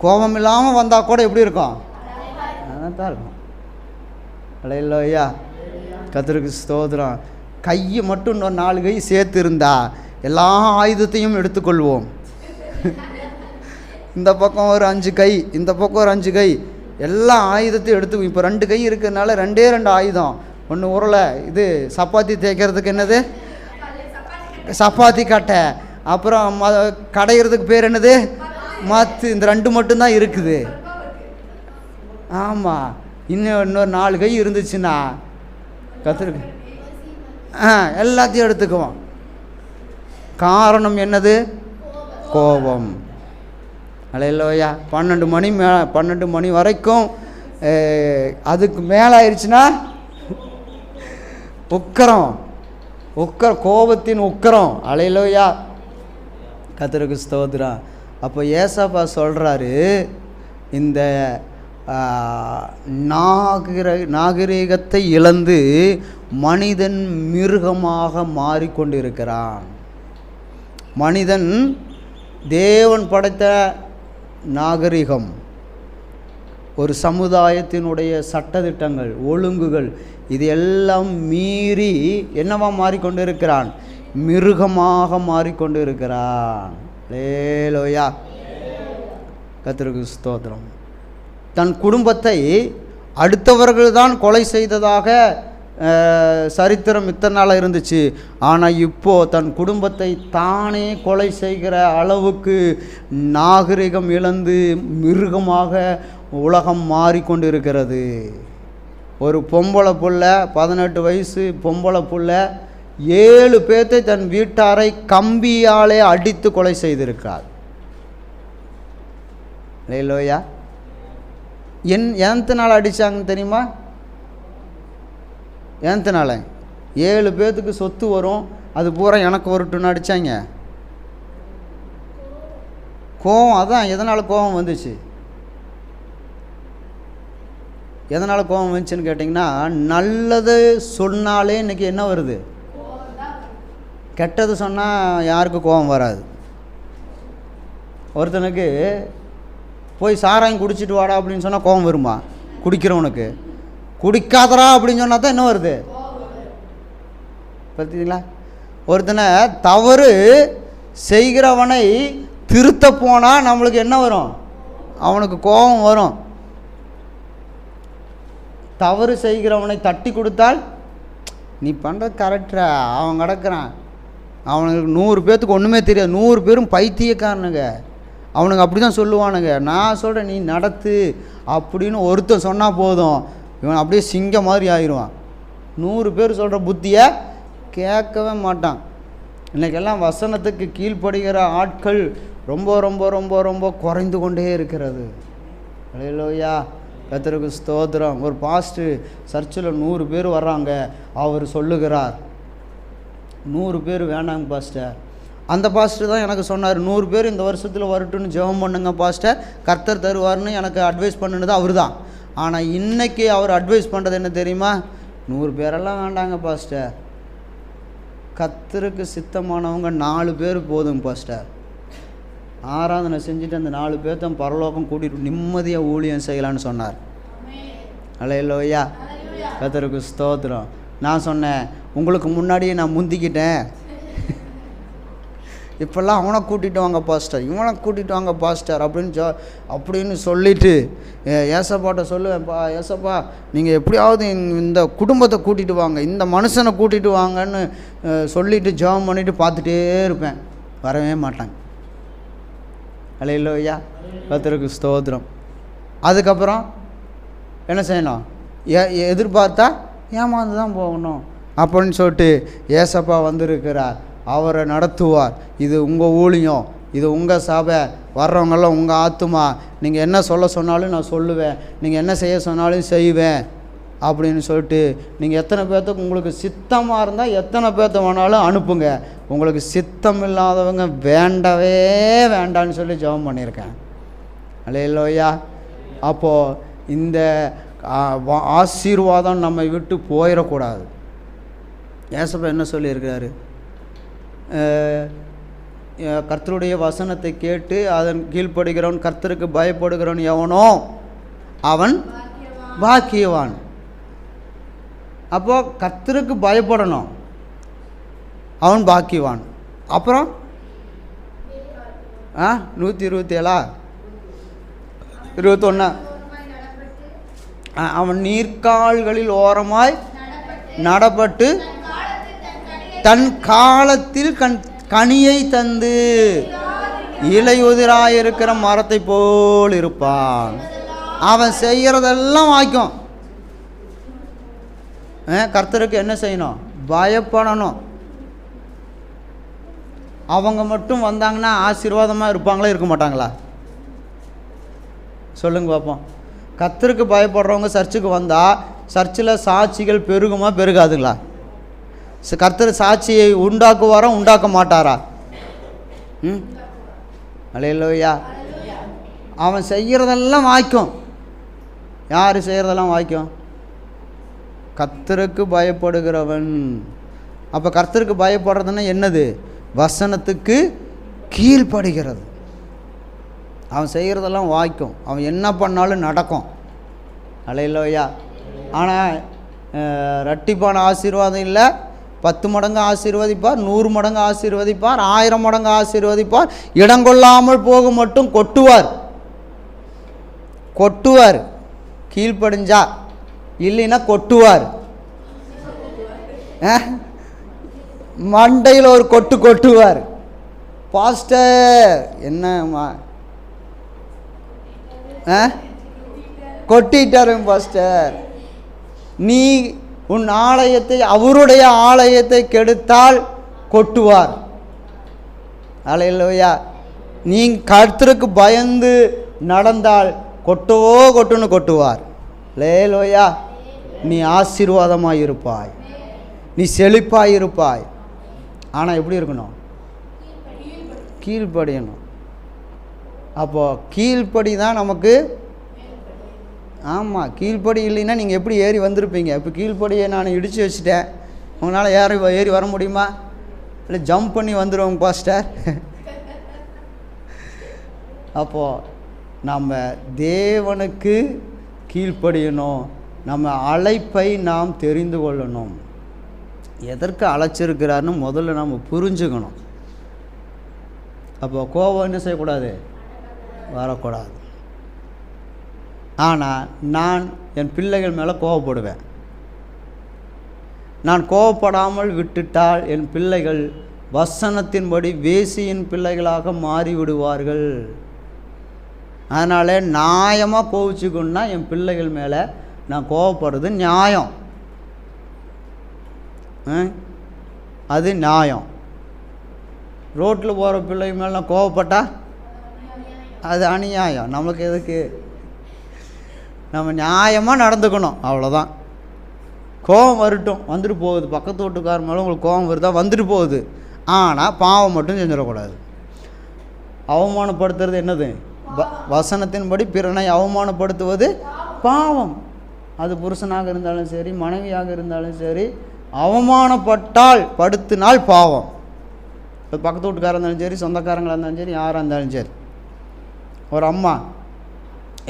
கோபம் இல்லாமல் வந்தால் கூட எப்படி இருக்கும்? அதான் தான் இருக்கும். அல்லேலூயா. கர்த்தருக்கு ஸ்தோத்திரம். கையை மட்டும் இன்னொரு 4 கை சேர்த்து இருந்தா எல்லா ஆயுதத்தையும் எடுத்துக்கொள்வோம். இந்த பக்கம் ஒரு 5 கை, இந்த பக்கம் ஒரு 5 கை, எல்லா ஆயுதத்தையும் எடுத்து. இப்போ 2 கை இருக்கிறதுனால 2 ஆயுதம். ஒன்று உருளை, இது சப்பாத்தி தேய்க்கிறதுக்கு என்னது? சப்பாத்தி கட்டை. அப்புறம் கடையிறதுக்கு பேர் என்னது? மத்து. இந்த 2 மட்டும்தான் இருக்குது. ஆமாம். இன்னொரு 4 கை இருந்துச்சுன்னா கத்திருக்கு எல்லாத்தையும் எடுத்துக்குவோம். காரணம் என்னது? கோபம். அல்லேலூயா. 12 மணி வரைக்கும் அதுக்கு மேலே ஆயிடுச்சுன்னா கோபத்தின் உக்கரம். அல்லேலூயா. கர்த்தருக்கு ஸ்தோத்திரம். அப்போ ஏசாப்பா சொல்கிறாரு, இந்த நாகரிகத்தை இழந்து மனிதன் மிருகமாக மாறிக்கொண்டிருக்கிறான். மனிதன் தேவன் படைத்த நாகரிகம், ஒரு சமுதாயத்தினுடைய சட்டதிட்டங்கள், ஒழுங்குகள், இது எல்லாம் மீறி என்னவா மாறிக்கொண்டிருக்கிறான்? மிருகமாக மாறிக்கொண்டிருக்கிறான். அல்லேலூயா. கர்த்தருக்கு ஸ்தோத்திரம். தன் குடும்பத்தை அடுத்தவர்கள்தான் கொலை செய்ததாக சரித்திரம் இத்தனை நாளாக இருந்துச்சு. ஆனால் இப்போது தன் குடும்பத்தை தானே கொலை செய்கிற அளவுக்கு நாகரிகம் இழந்து மிருகமாக உலகம் மாறிக்கொண்டிருக்கிறது. ஒரு பொம்பளை புள்ள, 18 வயசு பொம்பளை புள்ள 7 பேர்த்தை தன் வீட்டாரை கம்பியாலே அடித்து கொலை செய்திருக்கிறார். அல்லேலூயா. எத்தனால அடித்தாங்கன்னு தெரியுமா? எத்தனால? 7 பேர்த்துக்கு சொத்து வரும், அது பூரா எனக்கு வரட்டுன்னு அடித்தாங்க. கோவம். அதான் எதனால் கோவம் வந்துச்சு? எதனால் கோவம் வந்துச்சுன்னு கேட்டிங்கன்னா, நல்லது சொன்னாலே இன்றைக்கி என்ன வருது? கெட்டது சொன்னால் யாருக்கு கோவம் வராது. ஒருத்தனுக்கு போய் சாராயம் குடிச்சிட்டு வாடா அப்படின்னு சொன்னால் கோவம் வருமா? குடிக்கிறவனுக்கு. குடிக்காதரா அப்படின்னு சொன்னால் தான் என்ன வருது? பார்த்தீங்களா? ஒருத்தனை தவறு செய்கிறவனை திருத்த போனால் நம்மளுக்கு என்ன வரும்? அவனுக்கு கோபம் வரும். தவறு செய்கிறவனை தட்டி கொடுத்தால் நீ பண்ணுறது கரெக்டா, அவன் கிடக்கிறான், அவனுக்கு 100 பேர்த்துக்கு ஒன்றுமே தெரியாது. 100 பேரும் பைத்தியக்காரனுங்க. அவனுங்க அப்படி தான் சொல்லுவானுங்க. நான் சொல்கிறேன் நீ நடத்து அப்படின்னு ஒருத்தன் சொன்னால் போதும், இவன் அப்படியே சிங்கம் மாதிரி ஆயிடுவான். 100 பேர் சொல்கிற புத்தியை கேட்கவே மாட்டான். இன்றைக்கெல்லாம் வசனத்துக்கு கீழ்ப்படுகிற ஆட்கள் ரொம்ப ரொம்ப ரொம்ப ரொம்ப குறைந்து கொண்டே இருக்கிறது. அல்லேலூயா, கர்த்தருக்கு ஸ்தோத்திரம். ஒரு பாஸ்டர் சர்ச்சில் 100 பேர் வர்றாங்க. அவர் சொல்லுகிறார் 100 பேர் வேணாங்க பாஸ்டர். அந்த பாஸ்டர் தான் எனக்கு சொன்னார், 100 பேர் இந்த வருஷத்தில் வரட்டுன்னு ஜெபம் பண்ணுங்க பாஸ்டர், கர்த்தர் தருவார்னு எனக்கு அட்வைஸ் பண்ணினது அவர் தான். ஆனால் இன்றைக்கி அவர் அட்வைஸ் பண்ணுறது என்ன தெரியுமா? 100 பேரெல்லாம் வேண்டாங்க பாஸ்டர், கர்த்தருக்கு சித்தமானவங்க 4 பேர் போதும் பாஸ்டர். ஆராதனை செஞ்சுட்டு அந்த 4 பேர்த்த பரலோகம் கூட்டிகிட்டு நிம்மதியாக ஊழியம் செய்யலான்னு சொன்னார். அல்லேலூயா, கர்த்தருக்கு ஸ்தோத்திரம். நான் சொன்னேன், உங்களுக்கு முன்னாடியே நான் முந்திக்கிட்டேன், இப்போல்லாம் அவனை கூட்டிகிட்டு வாங்க பாஸ்டர், இவனை கூட்டிகிட்டு வாங்க பாஸ்டர் அப்படின்னு சொல்லிவிட்டு ஏசப்பாட்ட சொல்லுவேன்ப்பா, ஏசப்பா நீங்கள் எப்படியாவது இந்த குடும்பத்தை கூட்டிகிட்டு வாங்க, இந்த மனுஷனை கூட்டிகிட்டு வாங்கன்னு சொல்லிவிட்டு ஜெபம் பண்ணிவிட்டு பார்த்துட்டே இருப்பேன். வரவே மாட்டாங்க. அல்லேலூயா, கர்த்தருக்கு ஸ்தோத்திரம். அதுக்கப்புறம் என்ன செய்யணும்? எதிர்பார்த்தா ஏமாந்து தான் போகணும் அப்படின்னு சொல்லிட்டு ஏசப்பா வந்திருக்கிறார், அவரை நடத்துவார். இது உங்கள் ஊழியம், இது உங்கள் சபை, வர்றவங்கெல்லாம் உங்கள் ஆத்துமா, நீங்கள் என்ன சொல்ல சொன்னாலும் நான் சொல்லுவேன், நீங்கள் என்ன செய்ய சொன்னாலும் செய்வேன் அப்படின்னு சொல்லிட்டு நீங்கள் எத்தனை பேர்த்துக்கு உங்களுக்கு சித்தமாக இருந்தால் எத்தனை பேர்த்த வேணாலும் அனுப்புங்க, உங்களுக்கு சித்தம் இல்லாதவங்க வேண்டவே வேண்டான்னு சொல்லி ஜெபம் பண்ணியிருக்கேன். அல்லேலூயா. அப்போது இந்த ஆசீர்வாதம் நம்மை விட்டு போயிடக்கூடாது. ஏசப்பா என்ன சொல்லியிருக்கிறாரு? கர்த்தருடைய வசனத்தை கேட்டு அதன் கீழ்ப்படுகிறவன், கர்த்தருக்கு பயப்படுகிறவன் எவனோ அவன் பாக்கியவான். அப்போது கர்த்தருக்கு பயப்படணும், அவன் பாக்கியவான். அப்புறம் 127 21 அவன் நீர்க்கால்களில் ஓரமாய் நடப்பட்டு தன் காலத்தில் கனியை தந்து இலையுதிராயிருக்கிற மரத்தை போல் இருப்பான். அவன் செய்கிறதெல்லாம் வாய்க்கும். கர்த்தருக்கு என்ன செய்யணும்? பயப்படணும். அவங்க மட்டும் வந்தாங்கன்னா ஆசீர்வாதமாக இருப்பாங்களா, இருக்க மாட்டாங்களா? சொல்லுங்க பார்ப்போம். கர்த்தருக்கு பயப்படுறவங்க சர்ச்சுக்கு வந்தால் சர்ச்சில் சாட்சிகள் பெருகுமா பெருகாதுங்களா? கர்த்தர் சாட்சியை உண்டாக்குவாரா உண்டாக்க மாட்டாரா? அல்லேலூயா. அவன் செய்கிறதெல்லாம் வாய்க்கும். யார் செய்கிறதெல்லாம் வாய்க்கும்? கர்த்தருக்கு பயப்படுகிறவன். அப்போ கர்த்தருக்கு பயப்படுறதுன்னா என்னது? வசனத்துக்கு கீழ்ப்படுகிறது. அவன் செய்கிறதெல்லாம் வாய்க்கும், அவன் என்ன பண்ணாலும் நடக்கும். அல்லேலூயா. ஆனால் இரட்டிப்பான ஆசீர்வாதம் இல்லை. 10 மடங்கு ஆசீர்வதிப்பார், 100 மடங்கு ஆசீர்வதிப்பார், 1000 மடங்கு ஆசீர்வதிப்பார். இடங்கொள்ளாமல் போக மட்டும் கொட்டுவார். கீழ்ப்படிஞ்சா, இல்லைன்னா கொட்டுவார். மண்டையில் ஒரு கொட்டுவார். பாஸ்டர் என்னம்மா கொட்டிட்டாருங்க பாஸ்டர், நீ உன் ஆலயத்தை, அவருடைய ஆலயத்தை கெடுத்தால் கொட்டுவார். அல்லேலூயா. நீ கர்த்தருக்கு பயந்து நடந்தால் கொட்டுன்னு கொட்டுவார். அல்லேலூயா. நீ ஆசீர்வாதமாக இருப்பாய், நீ செழிப்பாய் இருப்பாய். ஆனால் எப்படி இருக்கணும்? கீழ்ப்படியணும். அப்போது கீழ்ப்படி தான் நமக்கு. ஆமாம், கீழ்ப்படி இல்லைன்னா நீங்கள் எப்படி ஏறி வந்திருப்பீங்க? இப்போ கீழ்ப்படியை நான் இடித்து வச்சுட்டேன், உங்களால் ஏறி வர முடியுமா? இல்லை ஜம்ப் பண்ணி வந்துடுவோங்க பாஸ்டர். அப்போது நம்ம தேவனுக்கு கீழ்ப்படியணும். நம்ம அழைப்பை நாம் தெரிந்து கொள்ளணும். எதற்கு அழைச்சிருக்கிறாருன்னு முதல்ல நம்ம புரிஞ்சுக்கணும். அப்போ கோபம் என்ன செய்யக்கூடாது? வரக்கூடாது. ஆனால் நான் என் பிள்ளைகள் மேலே கோபப்படுவேன். நான் கோபப்படாமல் விட்டுட்டால் என் பிள்ளைகள் வசனத்தின்படி வேசியின் பிள்ளைகளாக மாறிவிடுவார்கள். அதனால் நியாயமாக கோவிச்சுக்கணுன்னா என் பிள்ளைகள் மேலே நான் கோவப்படுறது நியாயம், அது நியாயம். ரோட்டில் போகிற பிள்ளைங்க மேலே நான் கோவப்பட்டால் அது அநியாயம். நமக்கு எதுக்கு? நம்ம நியாயமாக நடந்துக்கணும், அவ்வளோதான். கோபம் வரட்டும், வந்துட்டு போகுது. பக்கத்து வீட்டுக்கார மேலே உங்களுக்கு கோபம் வருதா, வந்துட்டு போகுது. ஆனால் பாவம் மட்டும் செஞ்சிடக்கூடாது. அவமானப்படுத்துறது என்னது? வசனத்தின்படி பிறனை அவமானப்படுத்துவது பாவம். அது புருஷனாக இருந்தாலும் சரி, மனைவியாக இருந்தாலும் சரி, அவமானப்பட்டால் படுத்தினால் பாவம். அது பக்கத்து வீட்டுக்காரங்க இருந்தாலும் சரி, சொந்தக்காரங்களாக இருந்தாலும் சரி, யாராக இருந்தாலும் சரி. ஒரு அம்மா,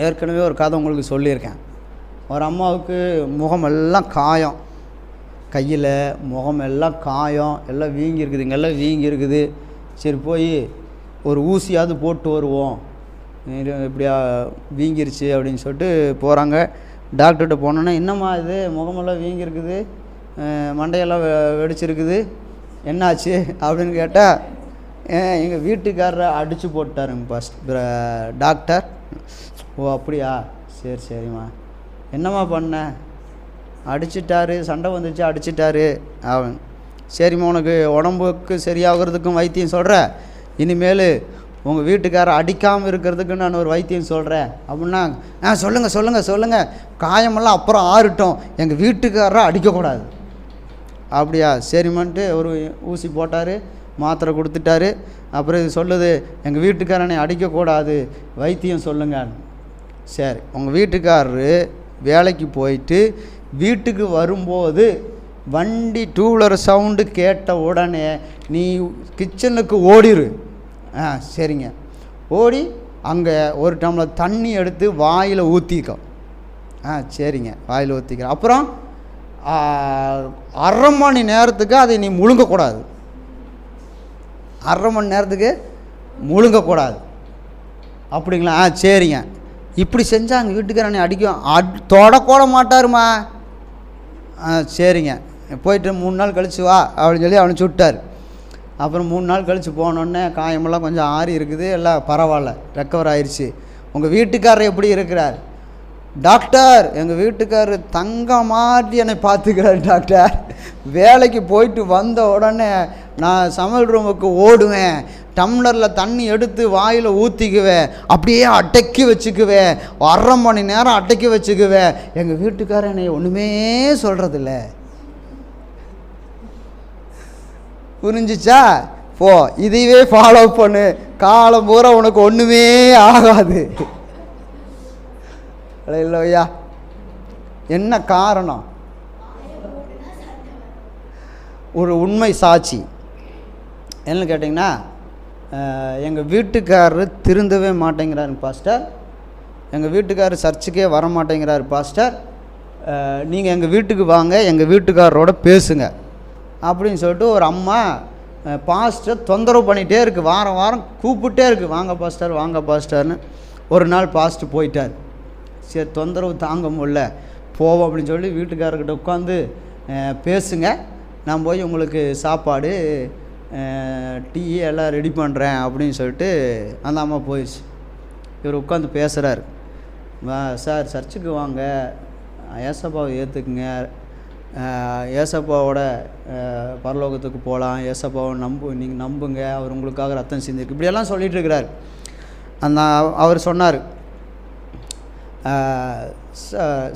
ஏற்கனவே ஒரு கதை உங்களுக்கு சொல்லியிருக்கேன். ஒரு அம்மாவுக்கு முகமெல்லாம் காயம், கையில் முகமெல்லாம் காயம், எல்லாம் வீங்கி இருக்குது, இங்கெல்லாம் வீங்கி இருக்குது. சரி போய் ஒரு ஊசியாவது போட்டு வருவோம், இப்படியா வீங்கிருச்சு அப்படின்னு சொல்லிட்டு போகிறாங்க. டாக்டர்கிட்ட போனோன்னா, என்னம்மா இது முகமெல்லாம் வீங்கிருக்குது, மண்டையெல்லாம் வெடிச்சிருக்குது, என்னாச்சு அப்படின்னு கேட்டால், எங்கள் வீட்டுக்காரரை அடித்து போட்டாருங்க ஃபஸ்ட் டாக்டர். ஓ அப்படியா, சரி சரிம்மா, என்னம்மா பண்ண? அடிச்சிட்டாரு, சண்டை வந்துச்சு, அடிச்சிட்டாரு. அவன் சரிம்மா, உனக்கு உடம்புக்கு சரியாகிறதுக்கும் வைத்தியம் சொல்கிற, இனிமேல் உங்கள் வீட்டுக்காரரை அடிக்காமல் இருக்கிறதுக்கு நான் ஒரு வைத்தியம் சொல்கிறேன் அப்படின்னா, சொல்லுங்கள் சொல்லுங்கள் சொல்லுங்கள், காயமெல்லாம் அப்புறம் ஆறட்டும், எங்கள் வீட்டுக்காரரை அடிக்கக்கூடாது. அப்படியா, சரிம்மான்ட்டு ஒரு ஊசி போட்டார், மாத்திரை கொடுத்துட்டாரு. அப்புறம் இது சொல்லுது, எங்கள் வீட்டுக்காரனை அடிக்கக்கூடாது, வைத்தியம் சொல்லுங்க. சரி, உங்கள் வீட்டுக்காரரு வேலைக்கு போயிட்டு வீட்டுக்கு வரும்போது வண்டி டூவீலர் சவுண்டு கேட்ட உடனே நீ கிச்சனுக்கு ஓடிரு. சரிங்க. ஓடி அங்கே ஒரு டம்ளர் தண்ணி எடுத்து வாயில் ஊற்றிக்கோ. சரிங்க, வாயில் ஊற்றிக்க. அப்புறம் அரை மணி நேரத்துக்கு அதை நீ முழுங்கக்கூடாது. அரை மணி நேரத்துக்கு முழுங்கக்கூடாது. அப்படிங்களா? சரிங்க. இப்படி செஞ்சால் அங்கே வீட்டுக்காரனை அடிக்கும், தொடக்கூட மாட்டாருமா. சரிங்க, போயிட்டு 3 நாள் கழிச்சு வா அப்படின்னு சொல்லி அவனை சுட்டார். அப்புறம் 3 நாள் கழித்து போனோடனே காயமெல்லாம் கொஞ்சம் ஆறி இருக்குது, எல்லாம் பரவாயில்ல, ரெக்கவர் ஆயிடுச்சு. உங்கள் வீட்டுக்காரர் எப்படி இருக்கிறார்? டாக்டர், எங்கள் வீட்டுக்காரர் தங்க மாதிரி என்னை பார்த்துக்கிறார் டாக்டர். வேலைக்கு போயிட்டு வந்த உடனே நான் சமையல் ரூமுக்கு ஓடுவேன், டம்ளரில் தண்ணி எடுத்து வாயில் ஊற்றிக்குவேன், அப்படியே அடக்கி வச்சுக்குவேன், அரை மணி நேரம் அடக்கி வச்சுக்குவேன். எங்கள் வீட்டுக்காரர் என்னை ஒன்றுமே சொல்கிறதில்ல. புரிஞ்சிச்சா? போ, இதையே ஃபாலோ பண்ணு, காலம் பூரா உனக்கு ஒன்றுமே ஆகாது. இல்லையா? என்ன காரணம்? ஒரு உண்மை சாட்சி என்னன்னு கேட்டிங்கன்னா, எங்கள் வீட்டுக்காரர் திருந்தவே மாட்டேங்கிறாரு பாஸ்டர், எங்கள் வீட்டுக்காரர் சர்ச்சுக்கே வர மாட்டேங்கிறாரு பாஸ்டர், நீங்கள் எங்கள் வீட்டுக்கு வாங்க, எங்கள் வீட்டுக்காரரோட பேசுங்க அப்படின்னு சொல்லிட்டு ஒரு அம்மா பாஸ்டர் தொந்தரவு பண்ணிகிட்டே இருக்குது. வாரம் வாரம் கூப்பிட்டே இருக்குது, வாங்க பாஸ்டர் வாங்க பாஸ்டர்னு. ஒரு நாள் பாஸ்டர் போயிட்டார். சரி, தொந்தரவு தாங்க முடியல, போவோம் அப்படின்னு சொல்லி வீட்டுக்காரர்கிட்ட உட்காந்து பேசுங்க, நான் போய் உங்களுக்கு சாப்பாடு டீ எல்லாம் ரெடி பண்ணுறேன் அப்படின்னு சொல்லிட்டு அந்த அம்மா போயிடுச்சு. இவர் உட்காந்து பேசுகிறார். சார், சர்ச்சுக்கு வாங்க, ஏசப்பாவை ஏற்றுக்குங்க, ஏசப்பாவோட பரலோகத்துக்கு போகலாம், ஏசப்பாவை நீங்கள் நம்புங்க, அவர் உங்களுக்காக ரத்தம் சிந்திருக்கு, இப்படியெல்லாம் சொல்லிகிட்டு இருக்கிறார். அந்த அவர் சொன்னார்,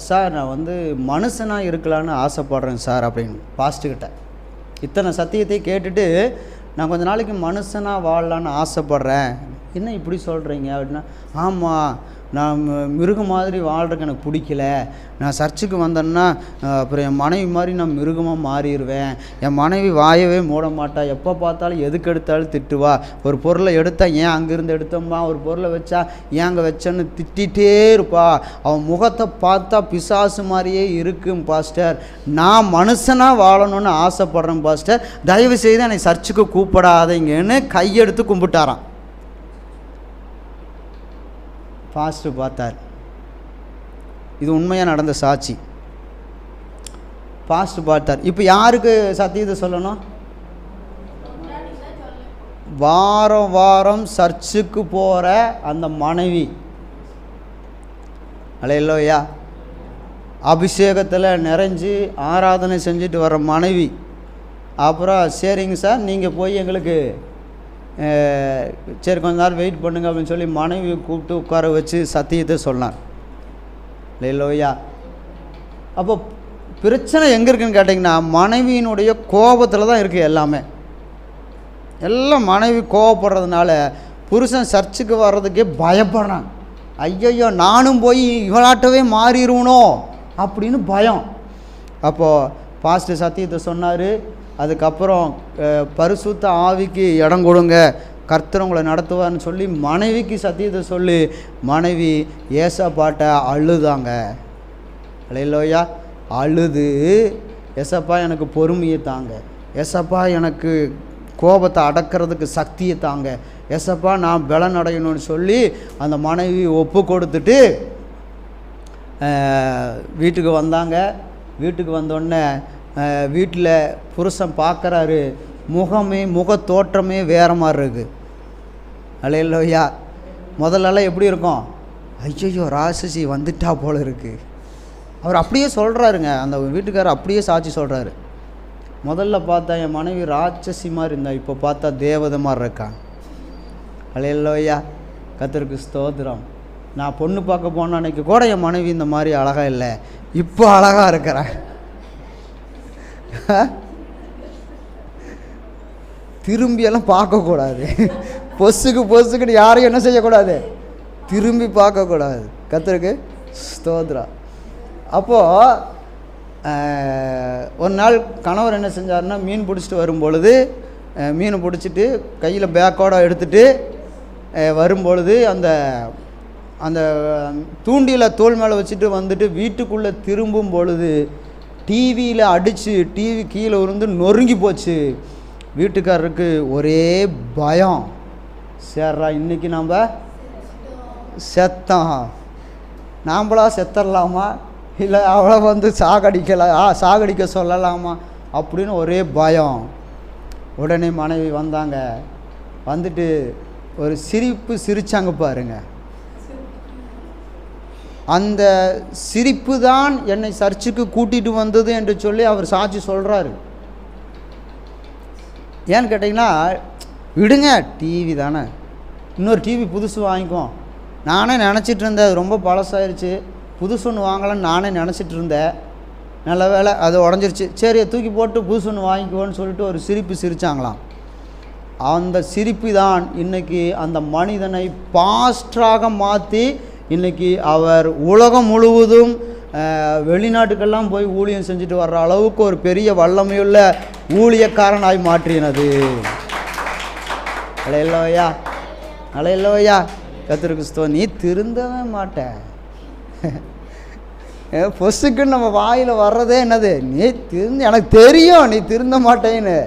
சார் நான் வந்து மனுஷனாக இருக்கலான்னு ஆசைப்பட்றேன் சார் அப்படின்னு பாஸ்ட்டுக்கிட்ட. இத்தனை சத்தியத்தை கேட்டுட்டு நான் கொஞ்ச நாளைக்கு மனுஷனாக வாழலான்னு ஆசைப்பட்றேன். என்ன இப்படி சொல்கிறீங்க அப்படின்னா, ஆமாம், நான் மிருகம் மாதிரி வாழ்கிறதுக்கு எனக்கு பிடிக்கல, நான் சர்ச்சுக்கு வந்தேன்னா அப்புறம் என் மனைவி மாதிரி நான் மிருகமாக மாறிடுவேன், என் மனைவி வாயவே மூட மாட்டா, எப்போ பார்த்தாலும் எதுக்கு எடுத்தாலும் திட்டுவா, ஒரு பொருளை எடுத்தால் ஏன் அங்கேருந்து எடுத்தோம்மா, ஒரு பொருளை வச்சா ஏன் அங்கே வச்சேன்னு திட்டிகிட்டே இருப்பா, அவன் முகத்தை பார்த்தா பிசாசு மாதிரியே இருக்கும் பாஸ்டர், நான் மனுஷனாக வாழணும்னு ஆசைப்பட்றேன் பாஸ்டர், தயவு செய்து என்னை சர்ச்சுக்கு கூப்பிடாதீங்கன்னு கையெடுத்து கும்பிட்டாராம். பாஸ்டர் பார்த்தார். இது உண்மையாக நடந்த சாட்சி. பாஸ்டர் பார்த்தார். இப்போ யாருக்கு சத்தியத்தை சொல்லணும்? வாரம் வாரம் சர்ச்சுக்கு போகிற அந்த மனைவி, அல்லேலூயா, அபிஷேகத்தில் நிறைஞ்சு ஆராதனை செஞ்சுட்டு வர மனைவி. அப்புறம் சரிங்க சார், நீங்கள் போய் எங்களுக்கு சரி கொஞ்ச நேரம் வெயிட் பண்ணுங்க அப்படின்னு சொல்லி மனைவியை கூப்பிட்டு உட்கார வச்சு சத்தியத்தை சொன்னார். அல்லேலூயா. அப்போ பிரச்சனை எங்கே இருக்குதுன்னு கேட்டிங்கன்னா, மனைவியினுடைய கோபத்தில் தான் இருக்குது. எல்லாம் மனைவி கோபப்படுறதுனால புருஷன் சர்ச்சுக்கு வர்றதுக்கே பயப்படுறான். ஐயையோ நானும் போய் இவளாட்டவே மாறிடுவனோ அப்படின்னு பயம். அப்போது பாஸ்டர் சத்தியத்தை சொன்னார். அதுக்கப்புறம் பரிசுத்த ஆவிக்கு இடம் கொடுங்க, கர்த்தர் உங்களை நடத்துவார்னு சொல்லி மனைவிக்கு சத்தியத்தை சொல்லி மனைவி ஏசப்பாட்ட அழுதாங்க. அல்லேலூயா. அழுது, ஏசப்பா எனக்கு பொறுமையை தாங்க, ஏசப்பா எனக்கு கோபத்தை அடக்கிறதுக்கு சக்தியை தாங்க, ஏசப்பா நான் பலன் அடையணும்னு சொல்லி அந்த மனைவி ஒப்பு கொடுத்துட்டு வீட்டுக்கு வந்தாங்க. வீட்டுக்கு வந்தோடனே வீட்டில் புருஷன் பார்க்குறாரு, முக தோற்றமே வேறு மாதிரி இருக்குது. அல்லேலூயா. முதல்லலாம் எப்படி இருக்கும்? ஐயோ ராட்சசி வந்துட்டா போல இருக்குது. அவர் அப்படியே சொல்கிறாருங்க, அந்த வீட்டுக்காரர் அப்படியே சாட்சி சொல்கிறாரு. முதல்ல பார்த்தா என் மனைவி ராட்சசி மாதிரி இருந்தா, இப்போ பார்த்தா தேவதை மாதிரி இருக்கான். அல்லேலூயா. கர்த்தருக்கு ஸ்தோத்திரம். நான் பொண்ணு பார்க்க போன அன்னைக்கு கூட என் மனைவி இந்த மாதிரி அழகாக இல்லை, இப்போ அழகாக இருக்கிறேன். திரும்பியெல்லாம் பார்க்கக்கூடாது. பொசுக்குன்னு யாரையும் என்ன செய்யக்கூடாது, திரும்பி பார்க்கக்கூடாது. கர்த்தருக்கு ஸ்தோத்திரம். அப்போது ஒரு நாள் கணவர் என்ன செஞ்சாருன்னா, மீன் பிடிச்சிட்டு வரும்பொழுது, மீனை பிடிச்சிட்டு கையில் பேக்கோடு எடுத்துகிட்டு வரும்பொழுது அந்த அந்த தூண்டியில் தோல் மேலே வச்சுட்டு வந்துட்டு வீட்டுக்குள்ளே திரும்பும் பொழுது டிவியில் அடித்து டிவி கீழே இருந்து நொறுங்கி போச்சு. வீட்டுக்காரருக்கு ஒரே பயம். சேர்றா இன்றைக்கி நம்ம செத்தோம், நாம்பளா செத்தரலாமா, இல்லை அவளை வந்து சாகடிக்க சொல்லலாமா அப்படின்னு ஒரே பயம். உடனே மனைவி வந்தாங்க. வந்துட்டு ஒரு சிரிச்சாங்க பாருங்க. அந்த சிரிப்பு தான் என்னை சர்ச்சுக்கு கூட்டிகிட்டு வந்தது என்று சொல்லி அவர் சாட்சி சொல்கிறாரு. ஏன்னு கேட்டிங்கன்னா, விடுங்க டிவி தானே, இன்னொரு டிவி புதுசு வாங்கிக்குவோம். நானே நினச்சிட்டு இருந்தேன், அது ரொம்ப பழசாயிருச்சு, புதுசு ஒன்று வாங்கலான்னு நானே நினச்சிட்டு இருந்தேன். நல்ல வேலை அது உடஞ்சிருச்சு, சரி தூக்கி போட்டு புதுசு ஒன்று வாங்கிக்குவோன்னு சொல்லிட்டு ஒரு சிரிச்சாங்களாம். அந்த சிரிப்பு தான் இன்றைக்கி அந்த மனிதனை பாஸ்டராக மாற்றி இன்றைக்கி அவர் உலகம் முழுவதும் வெளிநாட்டுக்கெல்லாம் போய் ஊழியம் செஞ்சுட்டு வர்ற அளவுக்கு ஒரு பெரிய வல்லமையுள்ள ஊழியக்காரனாய் மாற்றினது. அல்லேலூயா, அல்லேலூயா. கர்த்தருக்கு ஸ்தோத்திரம். நீ திருந்தவே மாட்டேன். பொசுக்குன்னு நம்ம வாயில் வர்றதே என்னது, நீ எனக்கு தெரியும் நீ திருந்த மாட்டேன்னு.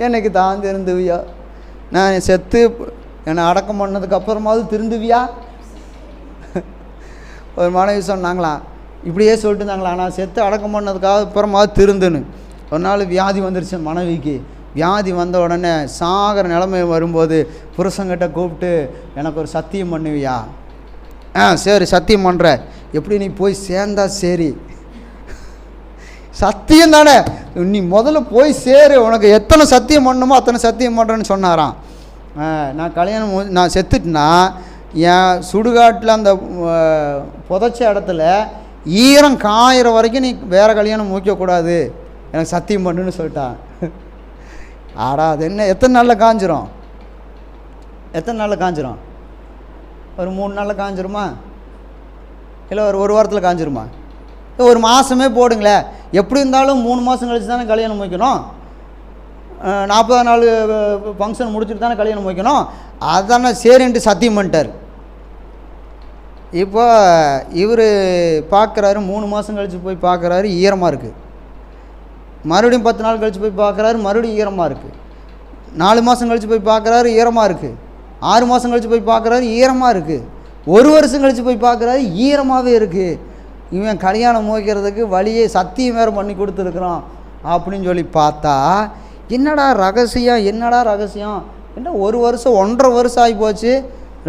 எனக்கு தான் திருந்துவியா, நான் செத்து என்னை அடக்கம் பண்ணதுக்கு அப்புறமாவது திருந்துவியா? ஒரு மனைவி சொன்னாங்களாம், இப்படியே சொல்லிட்டு இருந்தாங்களா, நான் செத்து அடக்கம் பண்ணதுக்காக அப்புறமாவது திருந்துன்னு. ஒரு நாள் வியாதி வந்துருச்சு மனைவிக்கு. வியாதி வந்த உடனே சாகிற நிலைமை வரும்போது புருஷங்கிட்ட கூப்பிட்டு, எனக்கு ஒரு சத்தியம் பண்ணுவியா? சரி சத்தியம் பண்ணுற, எப்படி நீ போய் சேர்ந்தா சரி. சத்தியம் தானே, நீ முதல்ல போய் சேரு, உனக்கு எத்தனை சத்தியம் பண்ணணுமோ அத்தனை சத்தியம் பண்ணுறேன்னு சொன்னாராம். நான் கல்யாணம் நான் செத்துட்டுனா என் சுடுகாட்டில் அந்த புதைச்ச இடத்துல ஈரம் காயிற வரைக்கும் நீ வேறு கல்யாணம் முடிக்கக்கூடாது, எனக்கு சத்தியம் பண்ணுன்னு சொல்லிட்டான். ஆடா அது என்ன, எத்தனை நாளில் காஞ்சிரும்? எத்தனை நாளில் காஞ்சிரும்? ஒரு 3 நாளில் காஞ்சிருமா? இல்லை ஒரு வாரத்தில் காஞ்சிருமா? ஒரு மாதமே போடுங்களேன். எப்படி இருந்தாலும் 3 மாதம் கழிச்சு தானே கல்யாணம் முடிக்கணும். 40 நாள் ஃபங்க்ஷன் முடிச்சுட்டு தானே கல்யாணம் முடிக்கணும். அதானே சரின்ட்டு சத்தியம் பண்ணிட்டார். இப்போ இவர் பார்க்குறாரு, 3 மாதம் கழித்து போய் பார்க்குறாரு, ஈரமாக இருக்குது. மறுபடியும் 10 நாள் கழித்து போய் பார்க்குறாரு, மறுபடியும் ஈரமாக இருக்குது. 4 மாதம் கழித்து போய் பார்க்குறாரு, ஈரமாக இருக்குது. 6 மாதம் கழித்து போய் பார்க்குறாரு, ஈரமாக இருக்குது. 1 வருஷம் கழித்து போய் பார்க்குறாரு, ஈரமாகவே இருக்குது. இவன் கல்யாணம் முடிக்கிறதுக்கு வழியே சத்தியம் வேறு பண்ணி கொடுத்துருக்குறான் அப்படின்னு சொல்லி பார்த்தா, என்னடா ரகசியம், என்னடா ரகசியம், என்ன 1 வருஷம் 1.5 வருஷம் ஆகி போச்சு,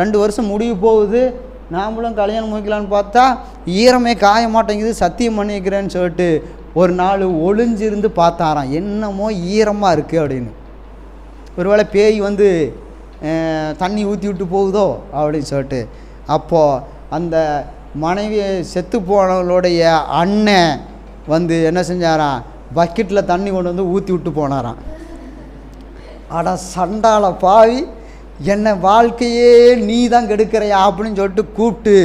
2 வருஷம் முடிவு போகுது, நாமளும் கல்யாணம் முடிக்கலான்னு பார்த்தா ஈரமே காய மாட்டேங்குது, சத்தியம் பண்ணி வைக்கிறேன்னு சொல்லிட்டு ஒரு நாள் ஒளிஞ்சிருந்து பார்த்தாராம், என்னமோ ஈரமாக இருக்குது அப்படின்னு. ஒருவேளை பேய் வந்து தண்ணி ஊற்றி விட்டு போகுதோ அப்படின்னு சொல்லிட்டு. அப்போது அந்த மனைவி செத்து போனவளுடைய அண்ணன் வந்து என்ன செஞ்சாராம், பக்கெட்டில் தண்ணி கொண்டு வந்து ஊற்றி விட்டு போனாராம். அட சண்டால பாவி, என்ன வாழ்க்கையே நீ தான் கெடுக்கிறையா அப்படின்னு சொல்லிட்டு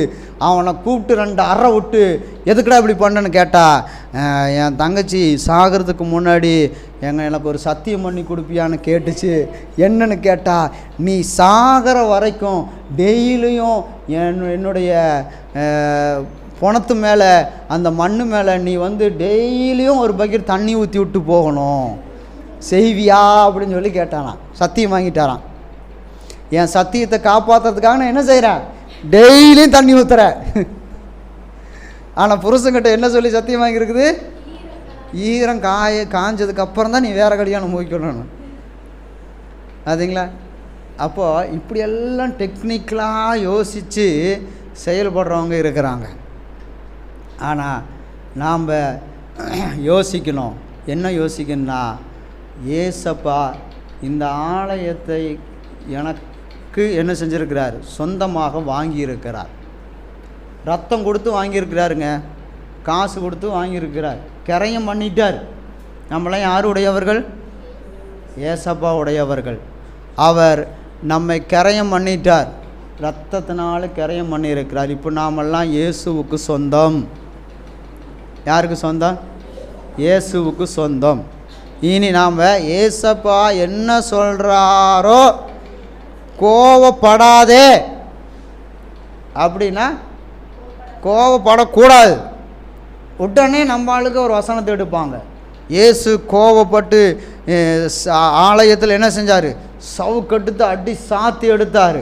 அவனை கூப்பிட்டு 2 அறை விட்டு, எதுக்குடா இப்படி பண்ணேன்னு கேட்டா, என் தங்கச்சி சாகிறதுக்கு முன்னாடி எனக்கு ஒரு சத்தியம் பண்ணி கொடுப்பியான்னு கேட்டுச்சு. என்னன்னு கேட்டா, நீ சாகிற வரைக்கும் டெய்லியும் என்னுடைய பணத்து மேலே அந்த மண்ணு மேலே நீ வந்து டெய்லியும் ஒரு பக்கெட் தண்ணி ஊற்றி விட்டு போகணும், செய்வியா அப்படின்னு சொல்லி கேட்டானான். சத்தியம் வாங்கிட்டாரான். என் சத்தியத்தை காப்பாற்றுறதுக்காக நான் என்ன செய்கிறேன், டெய்லியும் தண்ணி ஊற்றுறேன். ஆனால் புருஷங்கிட்ட என்ன சொல்லி சத்தியம் வாங்கியிருக்குது, ஈரம் காஞ்சதுக்கு அப்புறம் தான் நீ வேற கல்யாணம் முடிக்கணும். அதுங்களா? அப்போது இப்படியெல்லாம் டெக்னிக்கலாக யோசித்து செயல்படுறவங்க இருக்கிறாங்க. ஆனால் நாம் யோசிக்கணும். என்ன யோசிக்கணும்னா, ஏசப்பா இந்த ஆலயத்தை எனக்கு என்ன செஞ்சுருக்கிறார், சொந்தமாக வாங்கியிருக்கிறார். ரத்தம் கொடுத்து வாங்கியிருக்கிறாருங்க, காசு கொடுத்து வாங்கியிருக்கிறார், கிரயம் பண்ணிட்டார். நம்மளாம் யாருடையவர்கள், ஏசப்பா உடையவர்கள். அவர் நம்மை கிரயம் பண்ணிட்டார், ரத்தத்தினால கிரயம் பண்ணியிருக்கிறார். இப்போ நாமெல்லாம் இயேசுவுக்கு சொந்தம். யாருக்கு சொந்தம்? இயேசுவுக்கு சொந்தம். இனி நாம் ஏசப்பா என்ன சொல்கிறாரோ கோவப்படாதே அப்படின்னா கோவப்படக்கூடாது. உடனே நம்ம ஆளுக்கு ஒரு வசனத்தை எடுப்பாங்க. இயேசு கோவப்பட்டு ஆலயத்தில் என்ன செஞ்சார், சவுக்கெடுத்து அடி சாத்தி எடுத்தார்.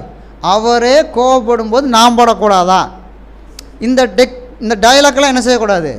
அவரே கோவப்படும் போது நாம் படக்கூடாதா? இந்த டயலாக்லாம் என்ன செய்யக்கூடாது,